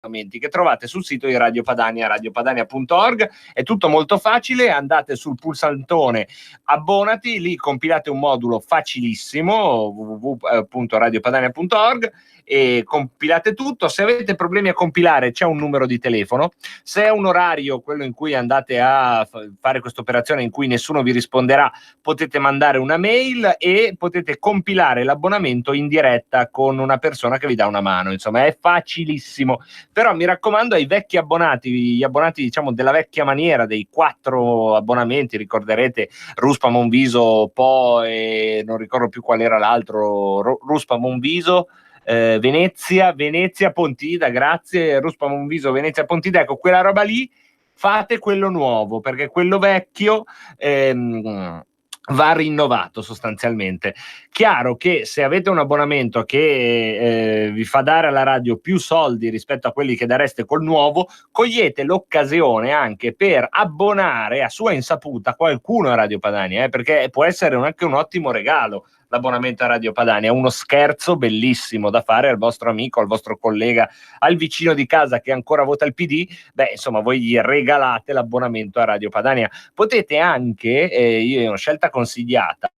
che trovate sul sito di Radio Padania, radiopadania.org. È tutto molto facile, andate sul pulsantone abbonati, lì compilate un modulo facilissimo, www.radiopadania.org, e compilate tutto. Se avete problemi a compilare c'è un numero di telefono, se è un orario, quello in cui andate a fare questa operazione in cui nessuno vi risponderà, potete mandare una mail e potete compilare l'abbonamento in diretta con una persona che vi dà una mano. Insomma, è facilissimo. Però mi raccomando ai vecchi abbonati, gli abbonati diciamo della vecchia maniera, dei 4 abbonamenti, ricorderete Ruspa Monviso, Po e non ricordo più qual era l'altro, Ruspa Monviso, Venezia Pontida, grazie, Ruspa Monviso, Venezia Pontida, ecco quella roba lì, fate quello nuovo, perché quello vecchio va rinnovato sostanzialmente. Chiaro che se avete un abbonamento che vi fa dare alla radio più soldi rispetto a quelli che dareste col nuovo, cogliete l'occasione anche per abbonare a sua insaputa qualcuno a Radio Padania, perché può essere anche un ottimo regalo l'abbonamento a Radio Padania, uno scherzo bellissimo da fare al vostro amico, al vostro collega, al vicino di casa che ancora vota il PD. Beh, insomma, voi gli regalate l'abbonamento a Radio Padania. Potete anche, io ho una scelta consigliata,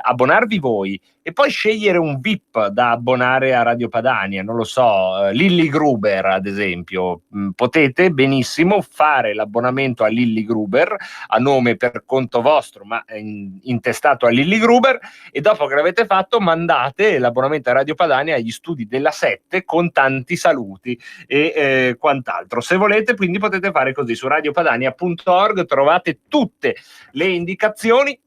abbonarvi voi e poi scegliere un VIP da abbonare a Radio Padania, non lo so, Lilli Gruber ad esempio. Potete benissimo fare l'abbonamento a Lilli Gruber a nome per conto vostro ma intestato a Lilli Gruber, e dopo che l'avete fatto mandate l'abbonamento a Radio Padania agli studi della 7 con tanti saluti e quant'altro. Se volete quindi potete fare così, su radiopadania.org trovate tutte le indicazioni.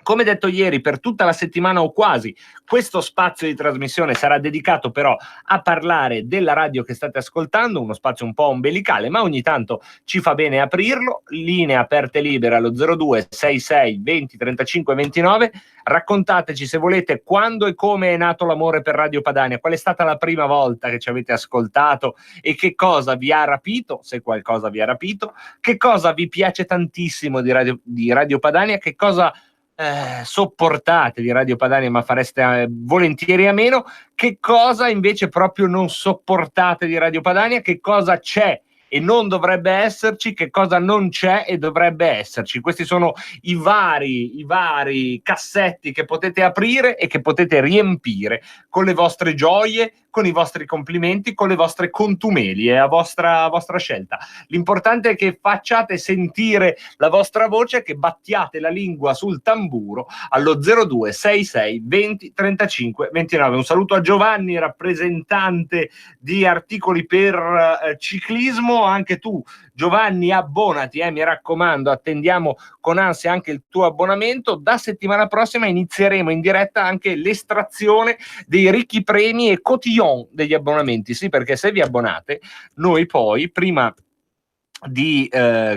Come detto ieri, per tutta la settimana o quasi, questo spazio di trasmissione sarà dedicato però a parlare della radio che state ascoltando, uno spazio un po' ombelicale, ma ogni tanto ci fa bene aprirlo. Linee aperte libere allo 02 66 20 35 29. Raccontateci, se volete, quando e come è nato l'amore per Radio Padania, qual è stata la prima volta che ci avete ascoltato e che cosa vi ha rapito, se qualcosa vi ha rapito, che cosa vi piace tantissimo di Radio Padania, che cosa sopportate di Radio Padania ma fareste volentieri a meno, che cosa invece proprio non sopportate di Radio Padania, che cosa c'è e non dovrebbe esserci, che cosa non c'è e dovrebbe esserci. Questi sono i vari cassetti che potete aprire e che potete riempire con le vostre gioie, con i vostri complimenti, con le vostre contumelie, a vostra scelta. L'importante è che facciate sentire la vostra voce, che battiate la lingua sul tamburo allo 02 66 20 35 29. Un saluto a Giovanni, rappresentante di Articoli per Ciclismo. Anche tu, Giovanni, abbonati, mi raccomando, attendiamo con ansia anche il tuo abbonamento. Da settimana prossima inizieremo in diretta anche l'estrazione dei ricchi premi e cotillon degli abbonamenti, sì, perché se vi abbonate, noi poi, prima di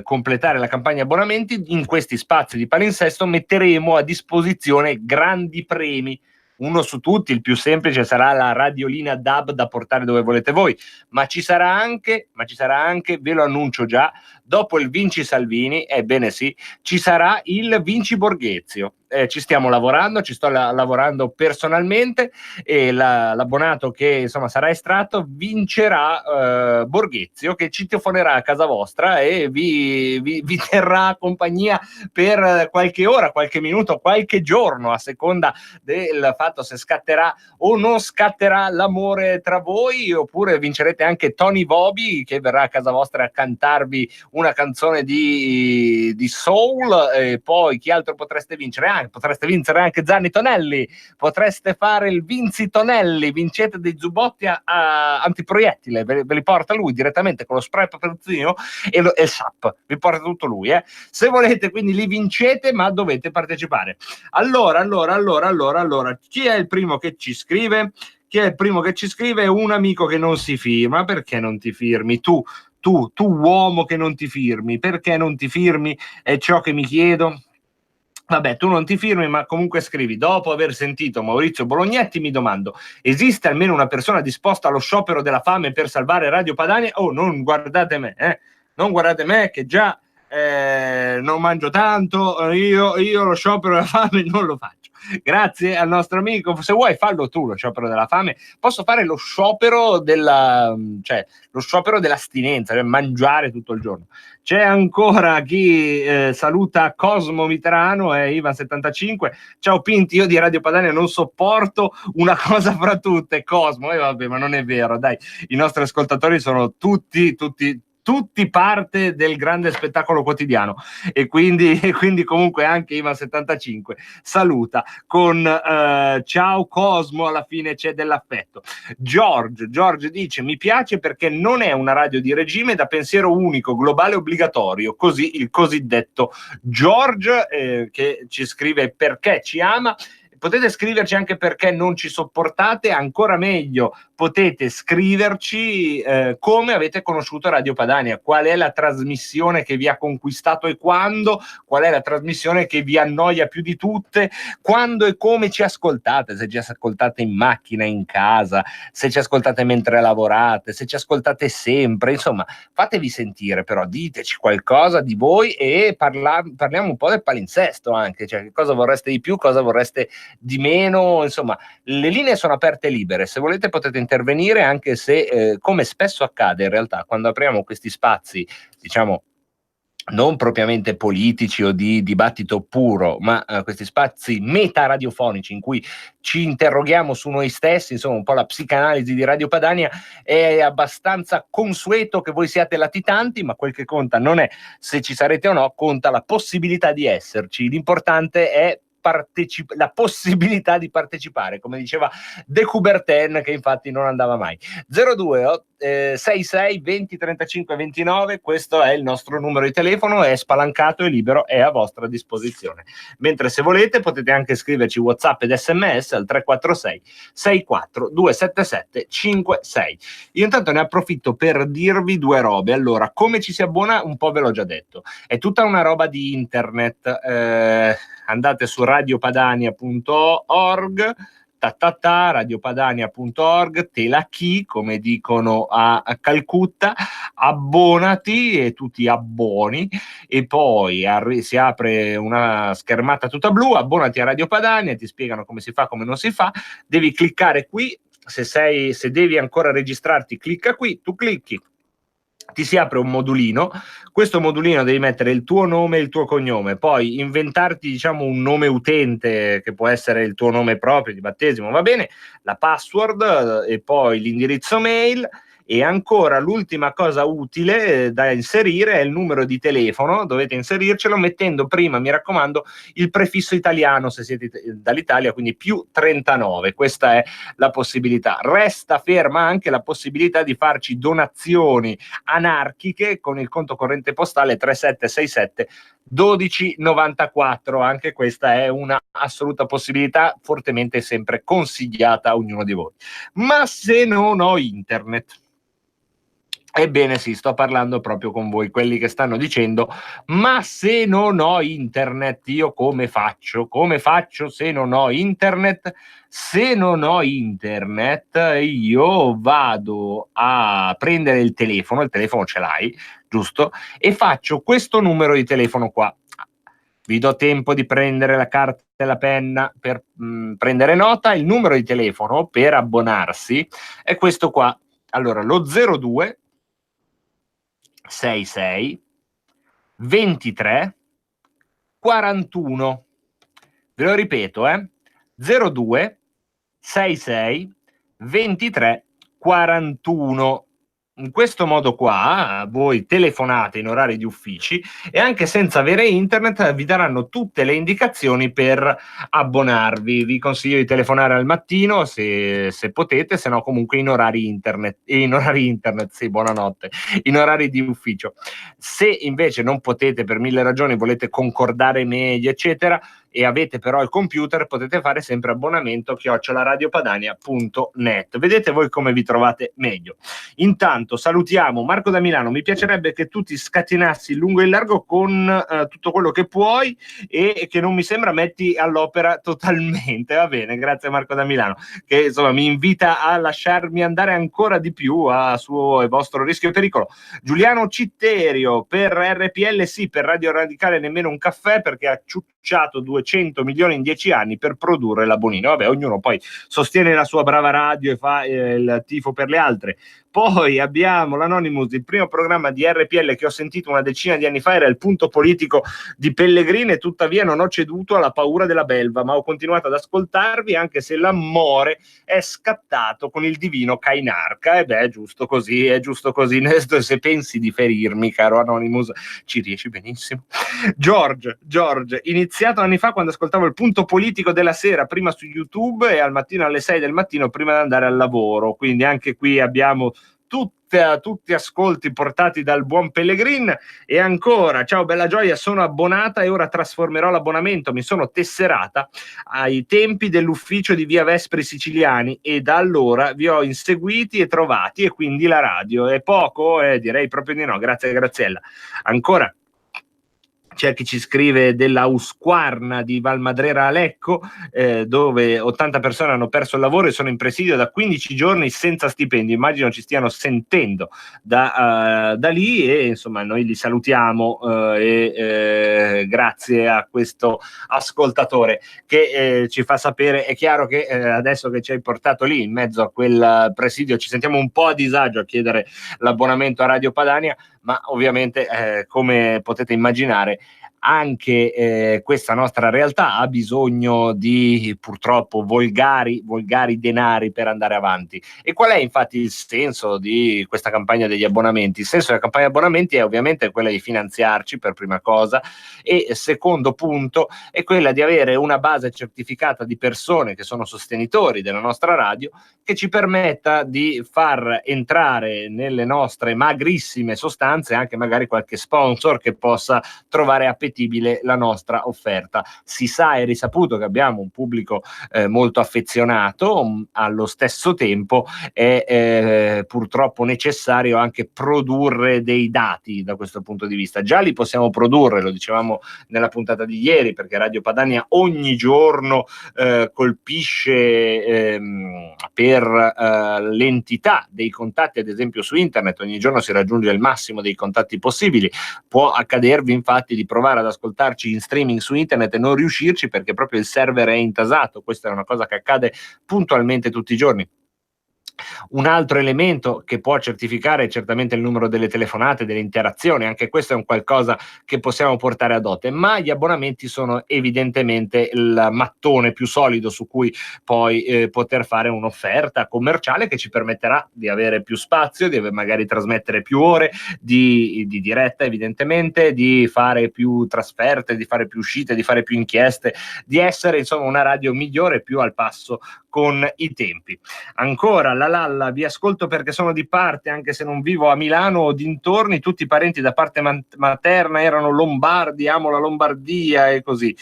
completare la campagna abbonamenti, in questi spazi di palinsesto metteremo a disposizione grandi premi. Uno su tutti, il più semplice, sarà la radiolina DAB da portare dove volete voi, ma ci sarà anche, ve lo annuncio già, dopo il Vinci Salvini, ebbene sì, ci sarà il Vinci Borghezio. Ci stiamo lavorando, ci sto lavorando personalmente, e l'abbonato che insomma sarà estratto vincerà Borghezio, che ci telefonerà a casa vostra e vi terrà compagnia per qualche ora, qualche minuto, qualche giorno, a seconda del fatto se scatterà o non scatterà l'amore tra voi. Oppure vincerete anche Tony Bobi, che verrà a casa vostra a cantarvi una canzone di soul. E poi chi altro potreste vincere? Potreste vincere anche Gianni Tonelli, potreste fare il Vinci Tonelli, vincete dei giubbotti a antiproiettile, ve li porta lui direttamente con lo spray peperoncino e il SAP, vi porta tutto lui. Se volete quindi li vincete, ma dovete partecipare. Allora, chi è il primo che ci scrive? Un amico che non si firma. Perché non ti firmi? Tu uomo che non ti firmi, perché non ti firmi? È ciò che mi chiedo. Vabbè, tu non ti firmi, ma comunque scrivi: dopo aver sentito Maurizio Bolognetti mi domando, esiste almeno una persona disposta allo sciopero della fame per salvare Radio Padania? Oh, non guardate me, non guardate me, che già non mangio tanto, io lo sciopero della fame non lo faccio. Grazie al nostro amico, se vuoi fallo tu lo sciopero della fame, posso fare lo sciopero lo sciopero dell'astinenza, cioè mangiare tutto il giorno. C'è ancora chi saluta Cosmo Mitrano e Ivan75. Ciao Pinti, io di Radio Padania non sopporto una cosa fra tutte, Cosmo. E vabbè, ma non è vero, dai, i nostri ascoltatori sono tutti parte del grande spettacolo quotidiano e quindi comunque anche Ivan75 saluta con ciao Cosmo, alla fine c'è dell'affetto. George dice mi piace perché non è una radio di regime da pensiero unico, globale, obbligatorio, così il cosiddetto George che ci scrive perché ci ama. Potete scriverci anche perché non ci sopportate, ancora meglio potete scriverci come avete conosciuto Radio Padania, qual è la trasmissione che vi ha conquistato e quando, qual è la trasmissione che vi annoia più di tutte, quando e come ci ascoltate, se ci ascoltate in macchina, in casa, se ci ascoltate mentre lavorate, se ci ascoltate sempre, insomma fatevi sentire, però diteci qualcosa di voi e parliamo un po' del palinsesto anche, cioè che cosa vorreste di più, cosa vorreste di meno, insomma le linee sono aperte e libere, se volete potete intervenire, anche se come spesso accade in realtà quando apriamo questi spazi, diciamo non propriamente politici o di dibattito puro, ma questi spazi meta-radiofonici in cui ci interroghiamo su noi stessi, insomma un po' la psicanalisi di Radio Padania, è abbastanza consueto che voi siate latitanti, ma quel che conta non è se ci sarete o no, conta la possibilità di esserci, l'importante è la possibilità di partecipare, come diceva De Coubertin, che infatti non andava mai. 02 66 20 35 29, questo è il nostro numero di telefono, è spalancato e libero, è a vostra disposizione. Mentre se volete potete anche scriverci WhatsApp ed SMS al 346 64 277 56. Io intanto ne approfitto per dirvi due robe. Allora, come ci si abbona, un po' ve l'ho già detto, è tutta una roba di internet, andate su radiopadania.org, radiopadania.org, te la chi, come dicono a Calcutta, abbonati e tu ti abboni e poi si apre una schermata tutta blu, abbonati a Radio Padania, ti spiegano come si fa, come non si fa, devi cliccare qui, se devi ancora registrarti clicca qui, tu clicchi, ti si apre un modulino, questo modulino devi mettere il tuo nome e il tuo cognome, poi inventarti diciamo un nome utente che può essere il tuo nome proprio di battesimo, va bene, la password e poi l'indirizzo mail. E ancora l'ultima cosa utile da inserire è il numero di telefono, dovete inserircelo mettendo prima, mi raccomando, il prefisso italiano se siete dall'Italia, quindi più 39, questa è la possibilità. Resta ferma anche la possibilità di farci donazioni anarchiche con il conto corrente postale 3767 1294, anche questa è una assoluta possibilità, fortemente sempre consigliata a ognuno di voi. Ma se non ho internet? Ebbene sì, sto parlando proprio con voi, quelli che stanno dicendo ma se non ho internet io come faccio? Come faccio se non ho internet? Se non ho internet io vado a prendere il telefono ce l'hai, giusto? E faccio questo numero di telefono qua. Vi do tempo di prendere la carta e la penna per prendere nota. Il numero di telefono per abbonarsi è questo qua. Allora, lo 02 66 23 41. Ve lo ripeto, 02 66 23 41. In questo modo qua voi telefonate in orari di uffici e anche senza avere internet vi daranno tutte le indicazioni per abbonarvi. Vi consiglio di telefonare al mattino se potete, se no comunque in orari internet, sì, buonanotte, in orari di ufficio. Se invece non potete per mille ragioni, volete concordare meglio eccetera, e avete però il computer, potete fare sempre abbonamento@radiopadania.net. Vedete voi come vi trovate meglio. Intanto salutiamo Marco da Milano. Mi piacerebbe che tu ti scatenassi lungo e largo con tutto quello che puoi e che non mi sembra metti all'opera totalmente. Va bene, grazie Marco da Milano, che insomma mi invita a lasciarmi andare ancora di più a suo e vostro rischio e pericolo. Giuliano Citterio, per RPL sì, per Radio Radicale nemmeno un caffè, perché ha ciucciato 200 milioni in 10 anni per produrre la Bonino. Vabbè, ognuno poi sostiene la sua brava radio e fa il tifo per le altre. Poi abbiamo l'Anonymous, il primo programma di RPL che ho sentito una decina di anni fa era il punto politico di Pellegrini, e tuttavia non ho ceduto alla paura della belva, ma ho continuato ad ascoltarvi anche se l'amore è scattato con il divino Cainarca. E beh, è giusto così, è giusto così. Se pensi di ferirmi, caro Anonymous, ci riesci benissimo. George, iniziato anni fa quando ascoltavo il punto politico della sera, prima su YouTube e al mattino alle 6 del mattino prima di andare al lavoro, quindi anche qui abbiamo tutti ascolti portati dal buon Pellegrin. E ancora, ciao bella gioia, sono abbonata e ora trasformerò l'abbonamento, mi sono tesserata ai tempi dell'ufficio di via Vespri Siciliani e da allora vi ho inseguiti e trovati, e quindi la radio è poco? Direi proprio di no, grazie Graziella. Ancora c'è chi ci scrive della Usquarna di Valmadrera a Lecco, dove 80 persone hanno perso il lavoro e sono in presidio da 15 giorni senza stipendio. Immagino ci stiano sentendo da lì, e insomma noi li salutiamo grazie a questo ascoltatore che ci fa sapere. È chiaro che adesso che ci hai portato lì in mezzo a quel presidio ci sentiamo un po' a disagio a chiedere l'abbonamento a Radio Padania, ma ovviamente come potete immaginare anche questa nostra realtà ha bisogno di purtroppo volgari denari per andare avanti. E qual è infatti il senso di questa campagna degli abbonamenti? Il senso della campagna degli abbonamenti è ovviamente quella di finanziarci per prima cosa, e secondo punto è quella di avere una base certificata di persone che sono sostenitori della nostra radio, che ci permetta di far entrare nelle nostre magrissime sostanze anche magari qualche sponsor che possa trovare appetibile la nostra offerta. Si sa e risaputo che abbiamo un pubblico molto affezionato, allo stesso tempo è purtroppo necessario anche produrre dei dati da questo punto di vista. Già li possiamo produrre, lo dicevamo nella puntata di ieri, perché Radio Padania ogni giorno colpisce per l'entità dei contatti, ad esempio su internet, ogni giorno si raggiunge il massimo dei contatti possibili. Può accadervi infatti di provare ad ascoltarci in streaming su internet e non riuscirci perché proprio il server è intasato. Questa è una cosa che accade puntualmente tutti i giorni. Un altro elemento che può certificare è certamente il numero delle telefonate, delle interazioni, anche questo è un qualcosa che possiamo portare a dote, ma gli abbonamenti sono evidentemente il mattone più solido su cui poi poter fare un'offerta commerciale che ci permetterà di avere più spazio, di magari trasmettere più ore di diretta, evidentemente, di fare più trasferte, di fare più uscite, di fare più inchieste, di essere insomma una radio migliore, più al passo con i tempi. Ancora la Lalla, vi ascolto perché sono di parte, anche se non vivo a Milano o dintorni, tutti i parenti da parte materna erano lombardi, amo la Lombardia, e così.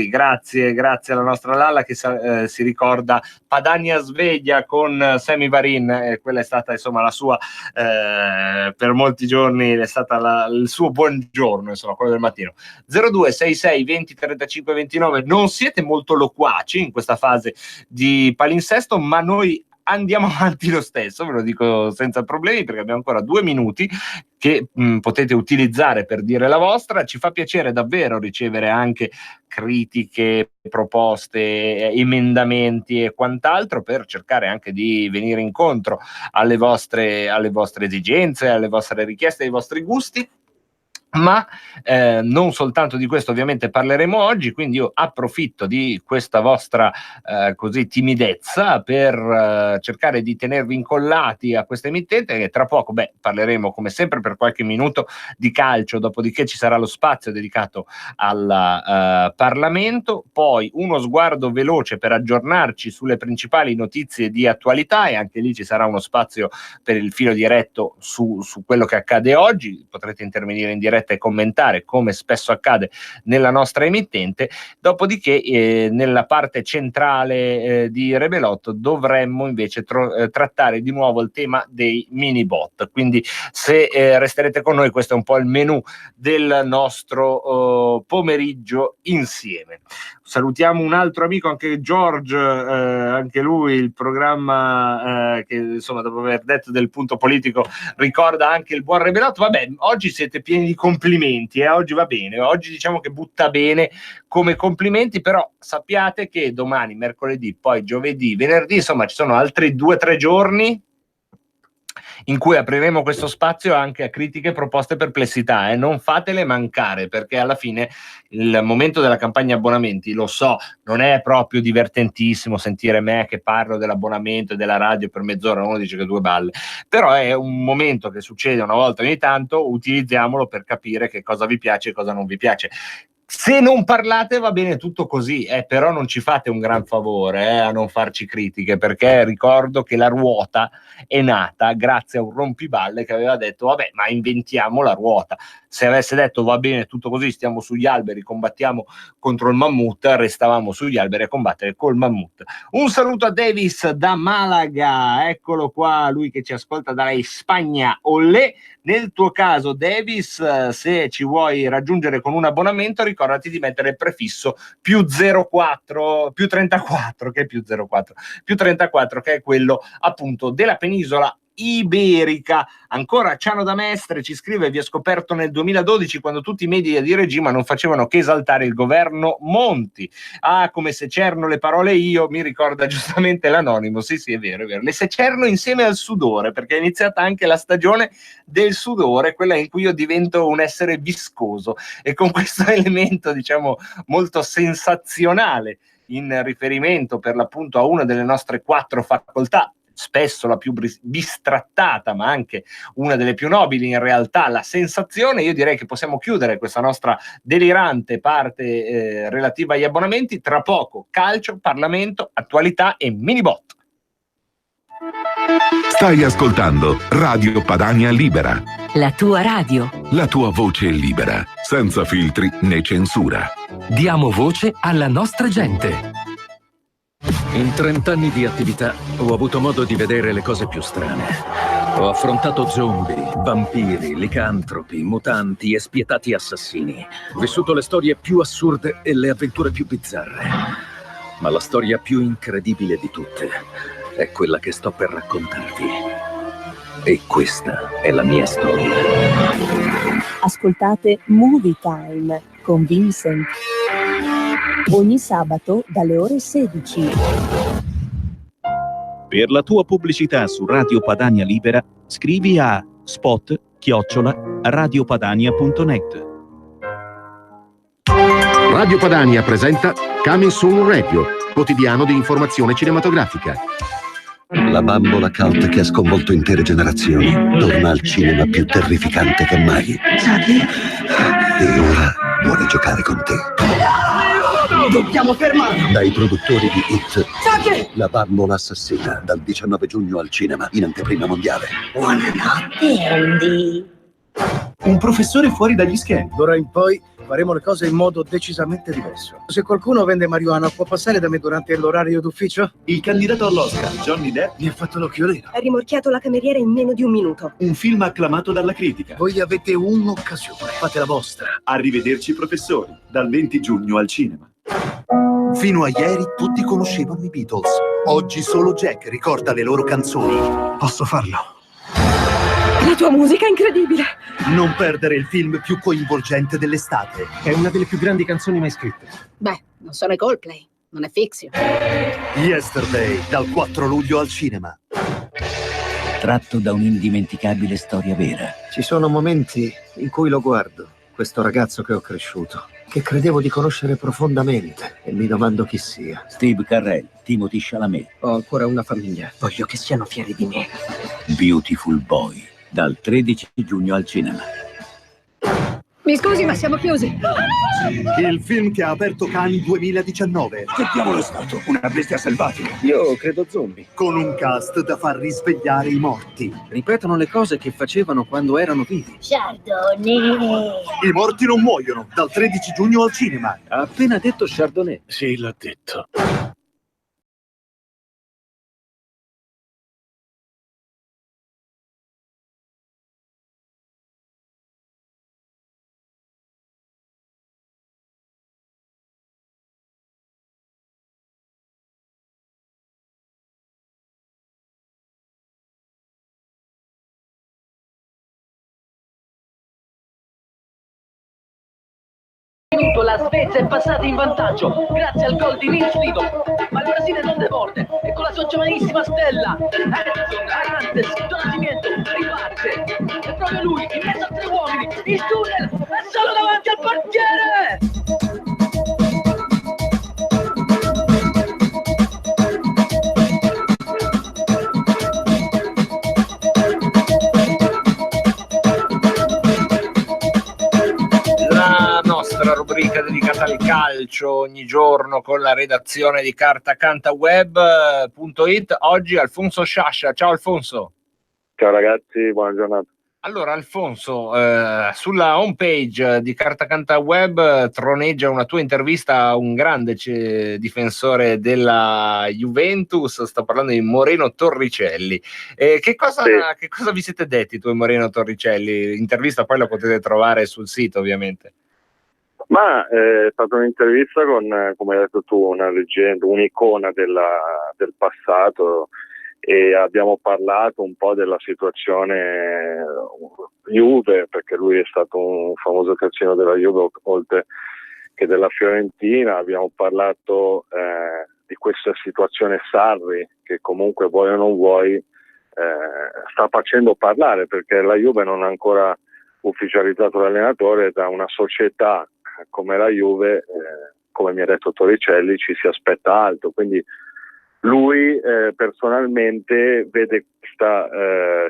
Grazie alla nostra Lalla che si ricorda Padania Sveglia con Sammy Varin, quella è stata insomma la sua per molti giorni è stata il suo buongiorno, insomma, quello del mattino. 0266 20 35 29, non siete molto loquaci in questa fase di palinsesto, ma noi andiamo avanti lo stesso, ve lo dico senza problemi, perché abbiamo ancora 2 minuti che potete utilizzare per dire la vostra. Ci fa piacere davvero ricevere anche critiche, proposte, emendamenti e quant'altro, per cercare anche di venire incontro alle vostre esigenze, alle vostre richieste, ai vostri gusti. Ma non soltanto di questo ovviamente parleremo oggi, quindi io approfitto di questa vostra così timidezza per cercare di tenervi incollati a questa emittente, che tra poco parleremo come sempre per qualche minuto di calcio, dopodiché ci sarà lo spazio dedicato al Parlamento, poi uno sguardo veloce per aggiornarci sulle principali notizie di attualità, e anche lì ci sarà uno spazio per il filo diretto su quello che accade oggi. Potrete intervenire in diretta diretta e commentare, come spesso accade nella nostra emittente. Dopodiché nella parte centrale di Rebelotto dovremmo invece trattare di nuovo il tema dei mini bot, quindi se resterete con noi, questo è un po' il menù del nostro pomeriggio insieme. Salutiamo un altro amico, anche George, anche lui il programma che insomma, dopo aver detto del punto politico, ricorda anche il buon Rebelotto. Vabbè, oggi siete pieni di complimenti, oggi va bene, oggi diciamo che butta bene come complimenti, però sappiate che domani, mercoledì, poi giovedì, venerdì, insomma ci sono altri 2 o 3 giorni in cui apriremo questo spazio anche a critiche, proposte, perplessità, non fatele mancare, perché alla fine il momento della campagna abbonamenti, lo so, non è proprio divertentissimo sentire me che parlo dell'abbonamento e della radio per mezz'ora, uno dice che 2 balle, però è un momento che succede una volta ogni tanto, utilizziamolo per capire che cosa vi piace e cosa non vi piace. Se non parlate va bene tutto così, però non ci fate un gran favore a non farci critiche, perché ricordo che la ruota è nata grazie a un rompiballe che aveva detto vabbè, ma inventiamo la ruota. Se avesse detto va bene tutto così, stiamo sugli alberi, combattiamo contro il mammut, restavamo sugli alberi a combattere col mammut. Un saluto a Davis da Malaga, eccolo qua, lui che ci ascolta dalla Spagna, olè. Nel tuo caso, Davis, se ci vuoi raggiungere con un abbonamento, ricordati di mettere il prefisso più 34, che è più 04, più 34, che è quello appunto della penisola iberica. Ancora Ciano da Mestre ci scrive: vi ho scoperto nel 2012 quando tutti i media di regime non facevano che esaltare il governo Monti. Come se cerno le parole io, mi ricorda giustamente l'anonimo. Sì, è vero, le se cerno insieme al sudore, perché è iniziata anche la stagione del sudore, quella in cui io divento un essere viscoso, e con questo elemento diciamo molto sensazionale in riferimento per l'appunto a una delle nostre 4 facoltà, spesso la più bistrattata ma anche una delle più nobili in realtà, la sensazione. Io direi che possiamo chiudere questa nostra delirante parte relativa agli abbonamenti. Tra poco calcio, Parlamento, attualità e minibot. Stai ascoltando Radio Padania Libera, la tua radio, la tua voce libera, senza filtri né censura. Diamo voce alla nostra gente. In 30 anni di attività ho avuto modo di vedere le cose più strane. Ho affrontato zombie, vampiri, licantropi, mutanti e spietati assassini. Ho vissuto le storie più assurde e le avventure più bizzarre. Ma la storia più incredibile di tutte è quella che sto per raccontarvi. E questa è la mia storia. Ascoltate Movie Time con Vincent. Ogni sabato dalle ore 16. Per la tua pubblicità su Radio Padania Libera, scrivi a spot@radiopadania.net. Radio Padania presenta Coming Soon Radio, quotidiano di informazione cinematografica. La bambola cult che ha sconvolto intere generazioni torna al cinema più terrificante che mai. E ora vuole giocare con te. Dobbiamo fermarlo! Dai produttori di It, La bambola assassina, dal 19 giugno al cinema, in anteprima mondiale. Buonanotte, Andy. Un professore fuori dagli schemi. D'ora in poi faremo le cose in modo decisamente diverso. Se qualcuno vende marijuana, può passare da me durante l'orario d'ufficio? Il candidato all'Oscar, Johnny Depp, mi ha fatto l'occhio nero. Ha rimorchiato la cameriera in meno di un minuto. Un film acclamato dalla critica. Voi avete un'occasione, fate la vostra. Arrivederci professori, dal 20 giugno al cinema. Fino a ieri tutti conoscevano i Beatles. Oggi solo Jack ricorda le loro canzoni. Posso farlo? La tua musica è incredibile. Non perdere il film più coinvolgente dell'estate. È una delle più grandi canzoni mai scritte. Beh, non sono i Coldplay, non è Fiction. Yesterday, dal 4 luglio al cinema. Tratto da un'indimenticabile storia vera. Ci sono momenti in cui lo guardo, questo ragazzo che ho cresciuto, che credevo di conoscere profondamente, e mi domando chi sia. Steve Carell, Timothée Chalamet. Ho ancora una famiglia. Voglio che siano fieri di me. Beautiful Boy, dal 13 giugno al cinema. Mi scusi, ma siamo chiusi. Il film che ha aperto Cannes 2019. Che diavolo è stato? Una bestia selvatica? Io credo zombie. Con un cast da far risvegliare i morti. Ripetono le cose che facevano quando erano vivi. Chardonnay. I morti non muoiono, dal 13 giugno al cinema. Ha appena detto Chardonnay. Sì, l'ha detto. La Svezia è passata in vantaggio grazie al gol di Nils Lido, ma il Brasile non demorde e con la sua giovanissima stella Edson Arantes do Nascimento riparte. È proprio lui in mezzo a 3 uomini, il tunnel è solo davanti al portiere. La rubrica dedicata al calcio ogni giorno con la redazione di cartacantaweb.it. Oggi Alfonso Sciascia. Ciao Alfonso. Ciao ragazzi, buona giornata. Allora Alfonso, sulla homepage di Cartacanta Web troneggia una tua intervista a un grande difensore della Juventus, sto parlando di Moreno Torricelli. Che cosa vi siete detti tu e Moreno Torricelli? L'intervista poi la potete trovare sul sito ovviamente. Ma è stata un'intervista con, come hai detto tu, una leggenda, un'icona del passato, e abbiamo parlato un po' della situazione Juve, perché lui è stato un famoso terzino della Juve oltre che della Fiorentina. Abbiamo parlato di questa situazione Sarri, che comunque vuoi o non vuoi sta facendo parlare, perché la Juve non ha ancora ufficializzato l'allenatore. Da una società come la Juve, come mi ha detto Torricelli, ci si aspetta altro, quindi lui personalmente vede questa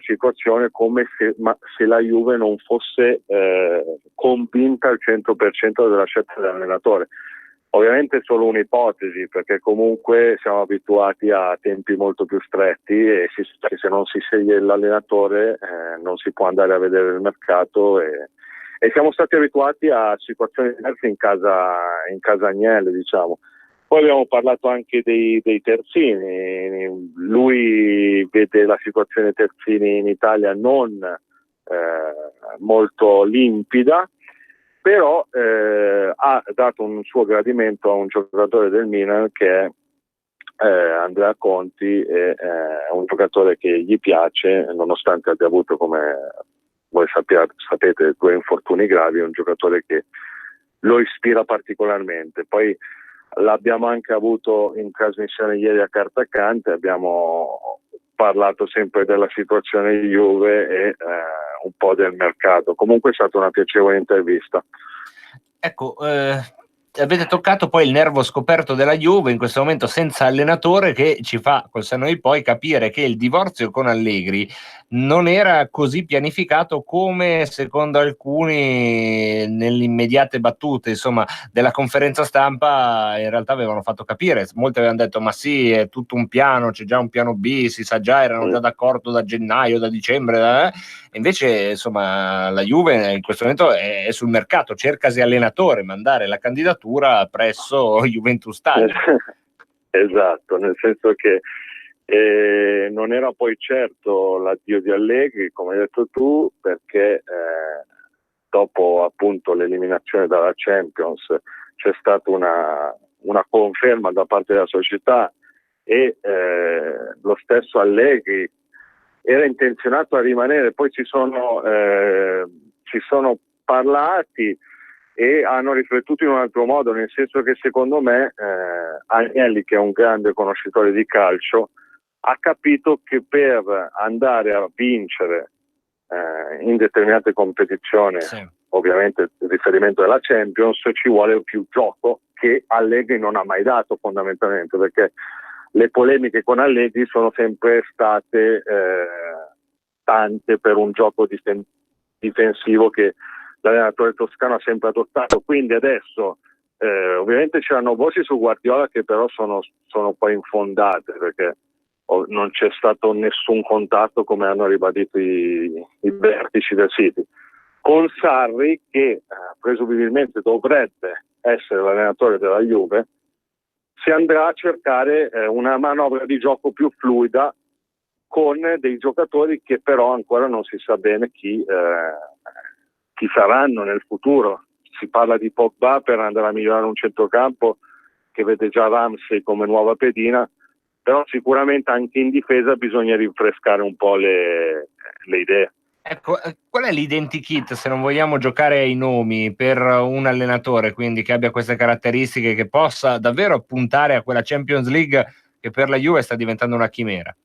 situazione come se la Juve non fosse convinta al 100% della scelta dell'allenatore. Ovviamente è solo un'ipotesi, perché comunque siamo abituati a tempi molto più stretti e se non si sceglie l'allenatore non si può andare a vedere il mercato, e siamo stati abituati a situazioni diverse in casa Agnelli, diciamo. Poi abbiamo parlato anche dei terzini. Lui vede la situazione terzini in Italia non molto limpida, però ha dato un suo gradimento a un giocatore del Milan che è Andrea Conti, è un giocatore che gli piace, nonostante abbia avuto, come voi sapete, 2 infortuni gravi. È un giocatore che lo ispira particolarmente. Poi l'abbiamo anche avuto in trasmissione ieri a Cartacante, abbiamo parlato sempre della situazione di Juve e un po' del mercato. Comunque è stata una piacevole intervista. Ecco, avete toccato poi il nervo scoperto della Juve in questo momento senza allenatore, che ci fa col senno di poi capire che il divorzio con Allegri non era così pianificato come secondo alcuni nelle immediate battute, insomma, della conferenza stampa in realtà avevano fatto capire. Molti avevano detto ma sì, è tutto un piano, c'è già un piano B, si sa già, erano già d'accordo da gennaio, da dicembre, invece insomma la Juve in questo momento è sul mercato, cercasi allenatore, mandare la candidatura presso Juventus Stadio. Esatto, nel senso che non era poi certo l'addio di Allegri, come hai detto tu, perché dopo appunto l'eliminazione dalla Champions c'è stata una conferma da parte della società, e lo stesso Allegri era intenzionato a rimanere. Poi ci sono parlati e hanno riflettuto in un altro modo, nel senso che secondo me Agnelli, che è un grande conoscitore di calcio, ha capito che per andare a vincere in determinate competizioni, ovviamente il riferimento della Champions, ci vuole più gioco, che Allegri non ha mai dato fondamentalmente, perché le polemiche con Allegri sono sempre state tante per un gioco difensivo che l'allenatore toscano ha sempre adottato. Quindi adesso ovviamente c'erano voci su Guardiola che però sono poi infondate, perché non c'è stato nessun contatto, come hanno ribadito i vertici del City, con Sarri, che presumibilmente dovrebbe essere l'allenatore della Juve. Si andrà a cercare una manovra di gioco più fluida con dei giocatori che però ancora non si sa bene chi saranno nel futuro. Si parla di Pogba per andare a migliorare un centrocampo che vede già Ramsey come nuova pedina, però sicuramente anche in difesa bisogna rinfrescare un po' le idee. Ecco, qual è l'identikit, se non vogliamo giocare ai nomi, per un allenatore quindi che abbia queste caratteristiche, che possa davvero puntare a quella Champions League che per la Juve sta diventando una chimera?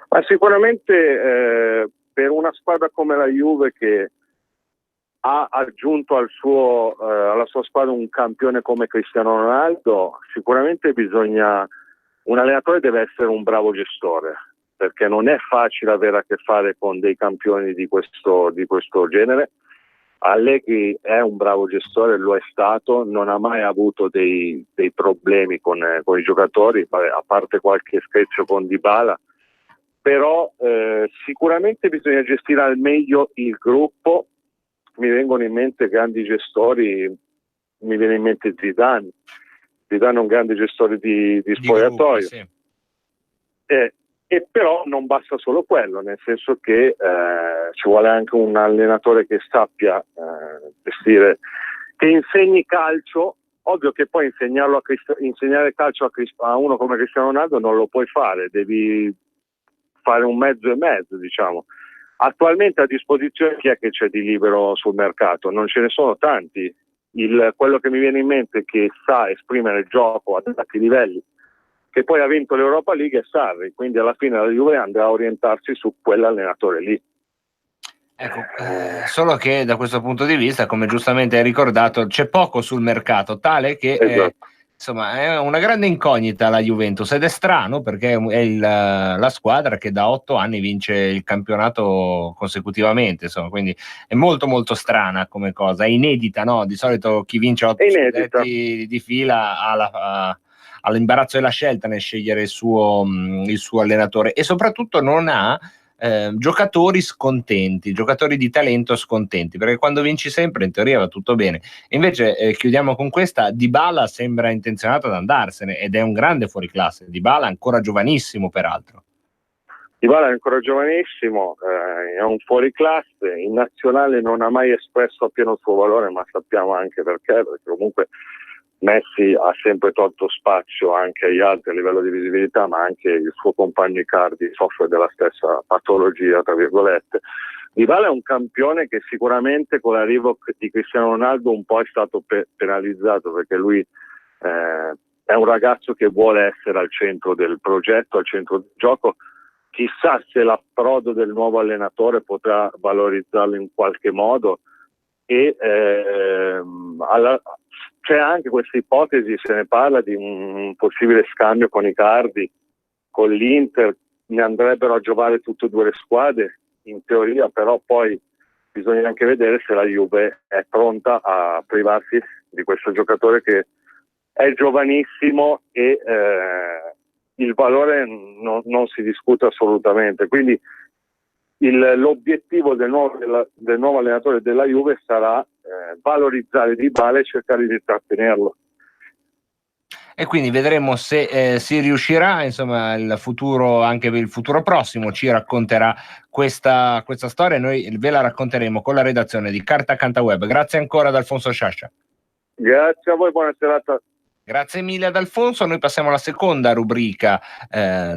Ma sicuramente per una squadra come la Juve, che ha aggiunto alla sua squadra un campione come Cristiano Ronaldo, sicuramente un allenatore deve essere un bravo gestore, perché non è facile avere a che fare con dei campioni di questo genere. Allegri è un bravo gestore, lo è stato, non ha mai avuto dei problemi con i giocatori, a parte qualche scherzo con Dybala, però sicuramente bisogna gestire al meglio il gruppo. Mi vengono in mente grandi gestori, mi viene in mente Zidane è un grande gestore di spogliatoio. Sì. E però non basta solo quello, nel senso che ci vuole anche un allenatore che sappia gestire, che insegni calcio. Ovvio che poi insegnare calcio a uno come Cristiano Ronaldo non lo puoi fare, devi fare un mezzo e mezzo, diciamo. Attualmente a disposizione chi è che c'è di libero sul mercato? Non ce ne sono tanti. Quello che mi viene in mente è che sa esprimere il gioco a tanti livelli, che poi ha vinto l'Europa League, è Sarri, quindi alla fine la Juve andrà a orientarsi su quell'allenatore lì. Ecco, solo che da questo punto di vista, come giustamente hai ricordato, c'è poco sul mercato, tale che esatto. Insomma è una grande incognita la Juventus, ed è strano perché è la squadra che da 8 anni vince il campionato consecutivamente, insomma, quindi è molto molto strana come cosa, è inedita, no? Di solito chi vince 8 scudetti di fila ha all'imbarazzo della scelta nel scegliere il suo allenatore, e soprattutto non ha giocatori scontenti, giocatori di talento scontenti, perché quando vinci sempre in teoria va tutto bene. E invece chiudiamo con questa: Dybala sembra intenzionato ad andarsene, ed è un grande fuoriclasse. Dybala ancora giovanissimo, peraltro. Dybala è ancora giovanissimo, è un fuoriclasse, in nazionale non ha mai espresso appieno il suo valore, ma sappiamo anche perché comunque Messi ha sempre tolto spazio anche agli altri a livello di visibilità, ma anche il suo compagno Icardi soffre della stessa patologia, tra virgolette. Dybala è un campione che sicuramente con l'arrivo di Cristiano Ronaldo un po' è stato penalizzato, perché lui è un ragazzo che vuole essere al centro del progetto, al centro del gioco. Chissà se l'approdo del nuovo allenatore potrà valorizzarlo in qualche modo, e c'è anche questa ipotesi, se ne parla di un possibile scambio con Icardi, con l'Inter. Ne andrebbero a giovare tutte e due le squadre in teoria, però poi bisogna anche vedere se la Juve è pronta a privarsi di questo giocatore che è giovanissimo e il valore non si discute assolutamente. Quindi l'obiettivo del nuovo allenatore della Juve sarà valorizzare Dybala e cercare di trattenerlo. E quindi vedremo se si riuscirà. Insomma, il futuro, anche il futuro prossimo, ci racconterà questa storia, e noi ve la racconteremo con la redazione di Carta Canta Web. Grazie ancora ad Alfonso Sciascia. Grazie a voi, buona serata. Grazie mille ad Alfonso. Noi passiamo alla seconda rubrica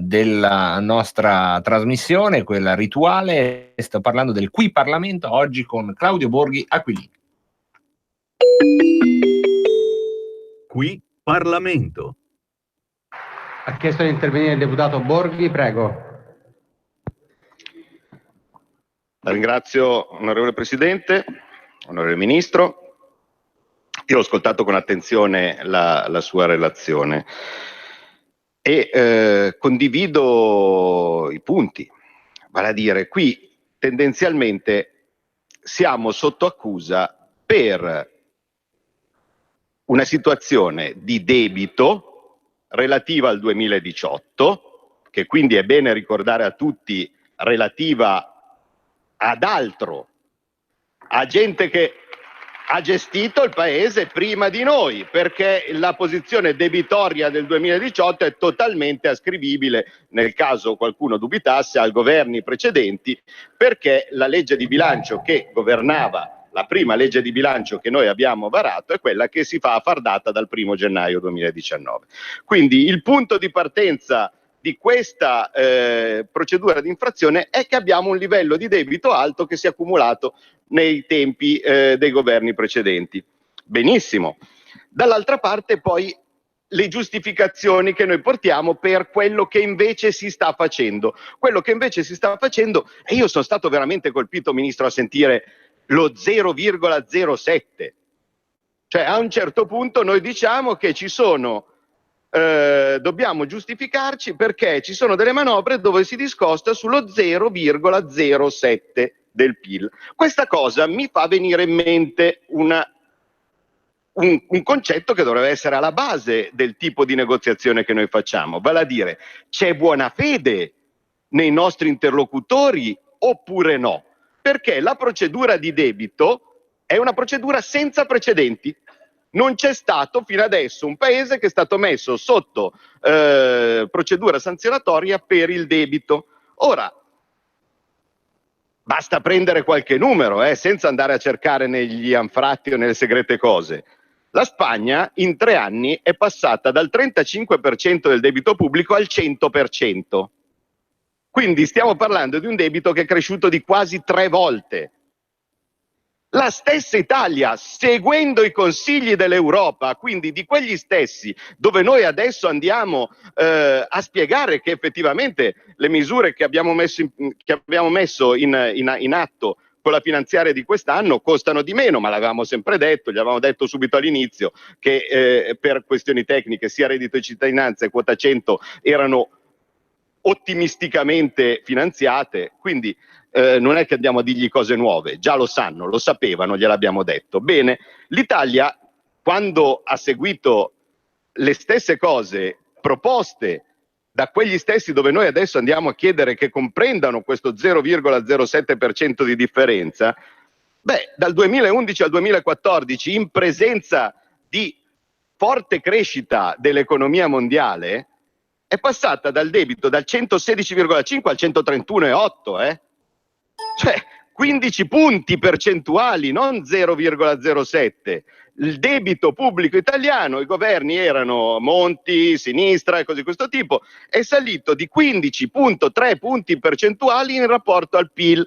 della nostra trasmissione, quella rituale. Sto parlando del Qui Parlamento, oggi con Claudio Borghi Aquilini. Qui Parlamento. Ha chiesto di intervenire il deputato Borghi, prego. Ringrazio, onorevole Presidente, onorevole Ministro. Io ho ascoltato con attenzione la sua relazione e condivido i punti. Vale a dire, qui tendenzialmente siamo sotto accusa per una situazione di debito relativa al 2018, che quindi è bene ricordare a tutti relativa ad altro, a gente che ha gestito il paese prima di noi, perché la posizione debitoria del 2018 è totalmente ascrivibile, nel caso qualcuno dubitasse, ai governi precedenti, perché la legge di bilancio che governava, la prima legge di bilancio che noi abbiamo varato, è quella che si fa a far data dal 1° gennaio 2019. Quindi il punto di partenza di questa procedura di infrazione è che abbiamo un livello di debito alto che si è accumulato nei tempi dei governi precedenti. Benissimo. Dall'altra parte poi le giustificazioni che noi portiamo per quello che invece si sta facendo. Quello che invece si sta facendo, e io sono stato veramente colpito, Ministro, a sentire lo 0,07. Cioè a un certo punto noi diciamo che ci sono dobbiamo giustificarci perché ci sono delle manovre dove si discosta sullo 0,07 del PIL. Questa cosa mi fa venire in mente un concetto che dovrebbe essere alla base del tipo di negoziazione che noi facciamo, vale a dire, c'è buona fede nei nostri interlocutori oppure no? Perché la procedura di debito è una procedura senza precedenti. Non c'è stato fino adesso un paese che è stato messo sotto procedura sanzionatoria per il debito. Ora, basta prendere qualche numero, senza andare a cercare negli anfratti o nelle segrete cose. La Spagna in 3 anni è passata dal 35% del debito pubblico al 100%. Quindi stiamo parlando di un debito che è cresciuto di quasi 3 volte. La stessa Italia, seguendo i consigli dell'Europa, quindi di quegli stessi, dove noi adesso andiamo a spiegare che effettivamente le misure che abbiamo messo in atto con la finanziaria di quest'anno costano di meno, ma l'avevamo sempre detto, gli avevamo detto subito all'inizio che per questioni tecniche sia reddito di cittadinanza e quota 100 erano ottimisticamente finanziate, quindi non è che andiamo a dirgli cose nuove, già lo sanno, lo sapevano, gliel'abbiamo detto. Bene, l'Italia, quando ha seguito le stesse cose proposte da quegli stessi dove noi adesso andiamo a chiedere che comprendano questo 0,07% di differenza, dal 2011 al 2014, in presenza di forte crescita dell'economia mondiale, è passata dal debito dal 116,5 al 131,8, Cioè 15 punti percentuali, non 0,07. Il debito pubblico italiano, i governi erano Monti, sinistra e cose di questo tipo, è salito di 15,3 punti percentuali in rapporto al PIL.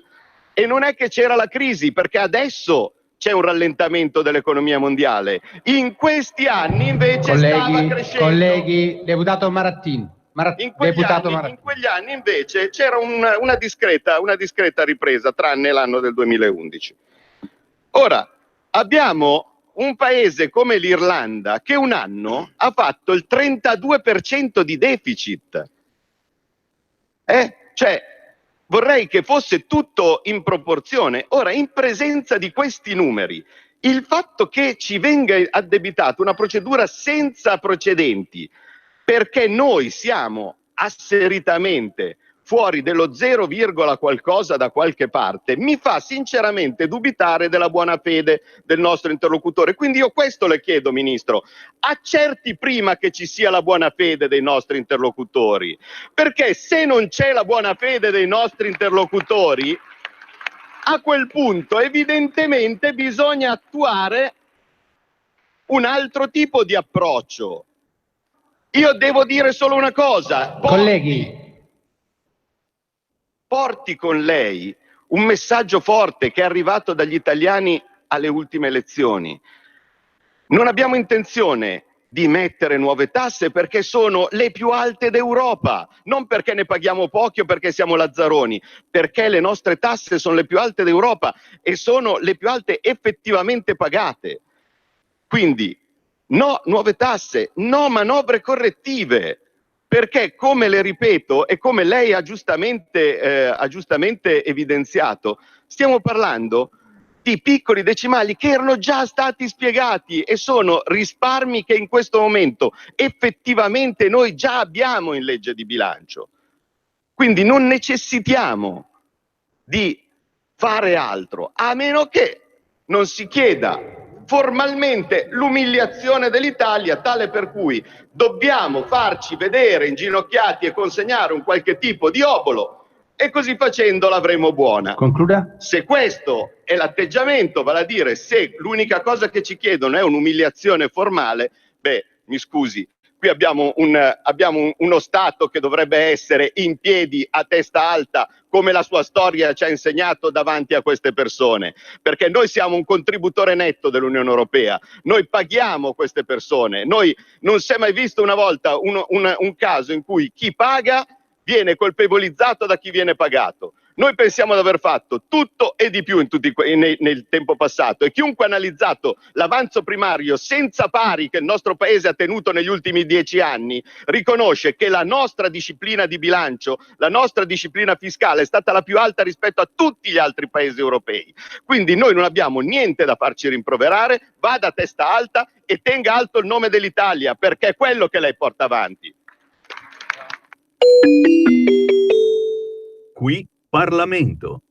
E non è che c'era la crisi, perché adesso c'è un rallentamento dell'economia mondiale. In questi anni invece stava crescendo. Colleghi, deputato Marattini. In quegli anni invece c'era una discreta ripresa, tranne l'anno del 2011. Ora, abbiamo un paese come l'Irlanda che un anno ha fatto il 32% di deficit. Cioè, vorrei che fosse tutto in proporzione. Ora, in presenza di questi numeri, il fatto che ci venga addebitata una procedura senza precedenti, perché noi siamo asseritamente fuori dello 0, qualcosa da qualche parte, mi fa sinceramente dubitare della buona fede del nostro interlocutore. Quindi io questo le chiedo, Ministro, accerti prima che ci sia la buona fede dei nostri interlocutori, perché se non c'è la buona fede dei nostri interlocutori, a quel punto evidentemente bisogna attuare un altro tipo di approccio. Io devo dire solo una cosa. Porti con lei un messaggio forte che è arrivato dagli italiani alle ultime elezioni. Non abbiamo intenzione di mettere nuove tasse perché sono le più alte d'Europa, non perché ne paghiamo pochi o perché siamo lazzaroni, perché le nostre tasse sono le più alte d'Europa e sono le più alte effettivamente pagate. Quindi no nuove tasse, no manovre correttive, perché come le ripeto e come lei ha giustamente evidenziato, stiamo parlando tutti piccoli decimali che erano già stati spiegati e sono risparmi che in questo momento effettivamente noi già abbiamo in legge di bilancio. Quindi non necessitiamo di fare altro, a meno che non si chieda formalmente l'umiliazione dell'Italia, tale per cui dobbiamo farci vedere inginocchiati e consegnare un qualche tipo di obolo, e così facendo l'avremo buona. Concluda. Se questo è l'atteggiamento, vale a dire se l'unica cosa che ci chiedono è un'umiliazione formale, beh, mi scusi, qui abbiamo uno Stato che dovrebbe essere in piedi a testa alta, come la sua storia ci ha insegnato davanti a queste persone, perché noi siamo un contributore netto dell'Unione Europea, noi paghiamo queste persone, noi non si è mai visto una volta un caso in cui chi paga viene colpevolizzato da chi viene pagato. Noi pensiamo di aver fatto tutto e di più nel tempo passato, e chiunque ha analizzato l'avanzo primario senza pari che il nostro Paese ha tenuto negli ultimi 10 anni riconosce che la nostra disciplina di bilancio, la nostra disciplina fiscale è stata la più alta rispetto a tutti gli altri Paesi europei. Quindi noi non abbiamo niente da farci rimproverare, vada a testa alta e tenga alto il nome dell'Italia, perché è quello che lei porta avanti. Qui Parlamento.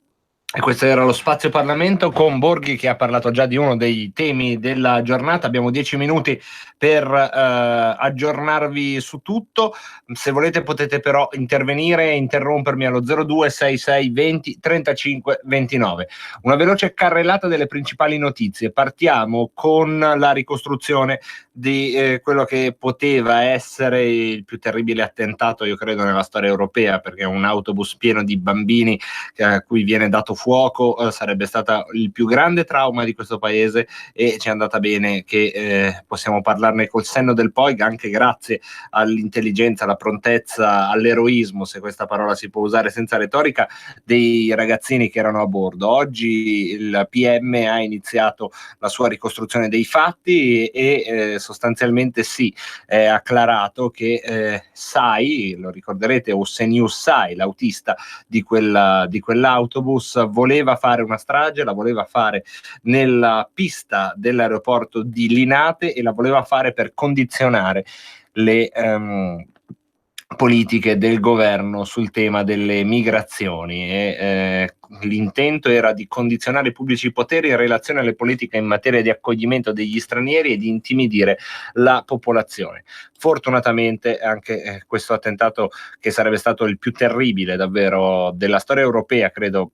E questo era lo Spazio Parlamento con Borghi, che ha parlato già di uno dei temi della giornata. Abbiamo 10 minuti per aggiornarvi su tutto. Se volete potete però intervenire e interrompermi allo 0266 20 35 29. Una veloce carrellata delle principali notizie. Partiamo con la ricostruzione di quello che poteva essere il più terribile attentato, io credo, nella storia europea, perché un autobus pieno di bambini a cui viene dato fuoco sarebbe stato il più grande trauma di questo paese, e ci è andata bene che possiamo parlarne col senno del poi, anche grazie all'intelligenza, alla prontezza, all'eroismo, se questa parola si può usare senza retorica, dei ragazzini che erano a bordo. Oggi il PM ha iniziato la sua ricostruzione dei fatti e sostanzialmente sì, è acclarato che Sai, lo ricorderete, Ossenius Sai, l'autista di quell'autobus, voleva fare una strage, la voleva fare nella pista dell'aeroporto di Linate e la voleva fare per condizionare le politiche del governo sul tema delle migrazioni, e l'intento era di condizionare i pubblici poteri in relazione alle politiche in materia di accoglimento degli stranieri e di intimidire la popolazione. Fortunatamente anche questo attentato, che sarebbe stato il più terribile davvero della storia europea, credo,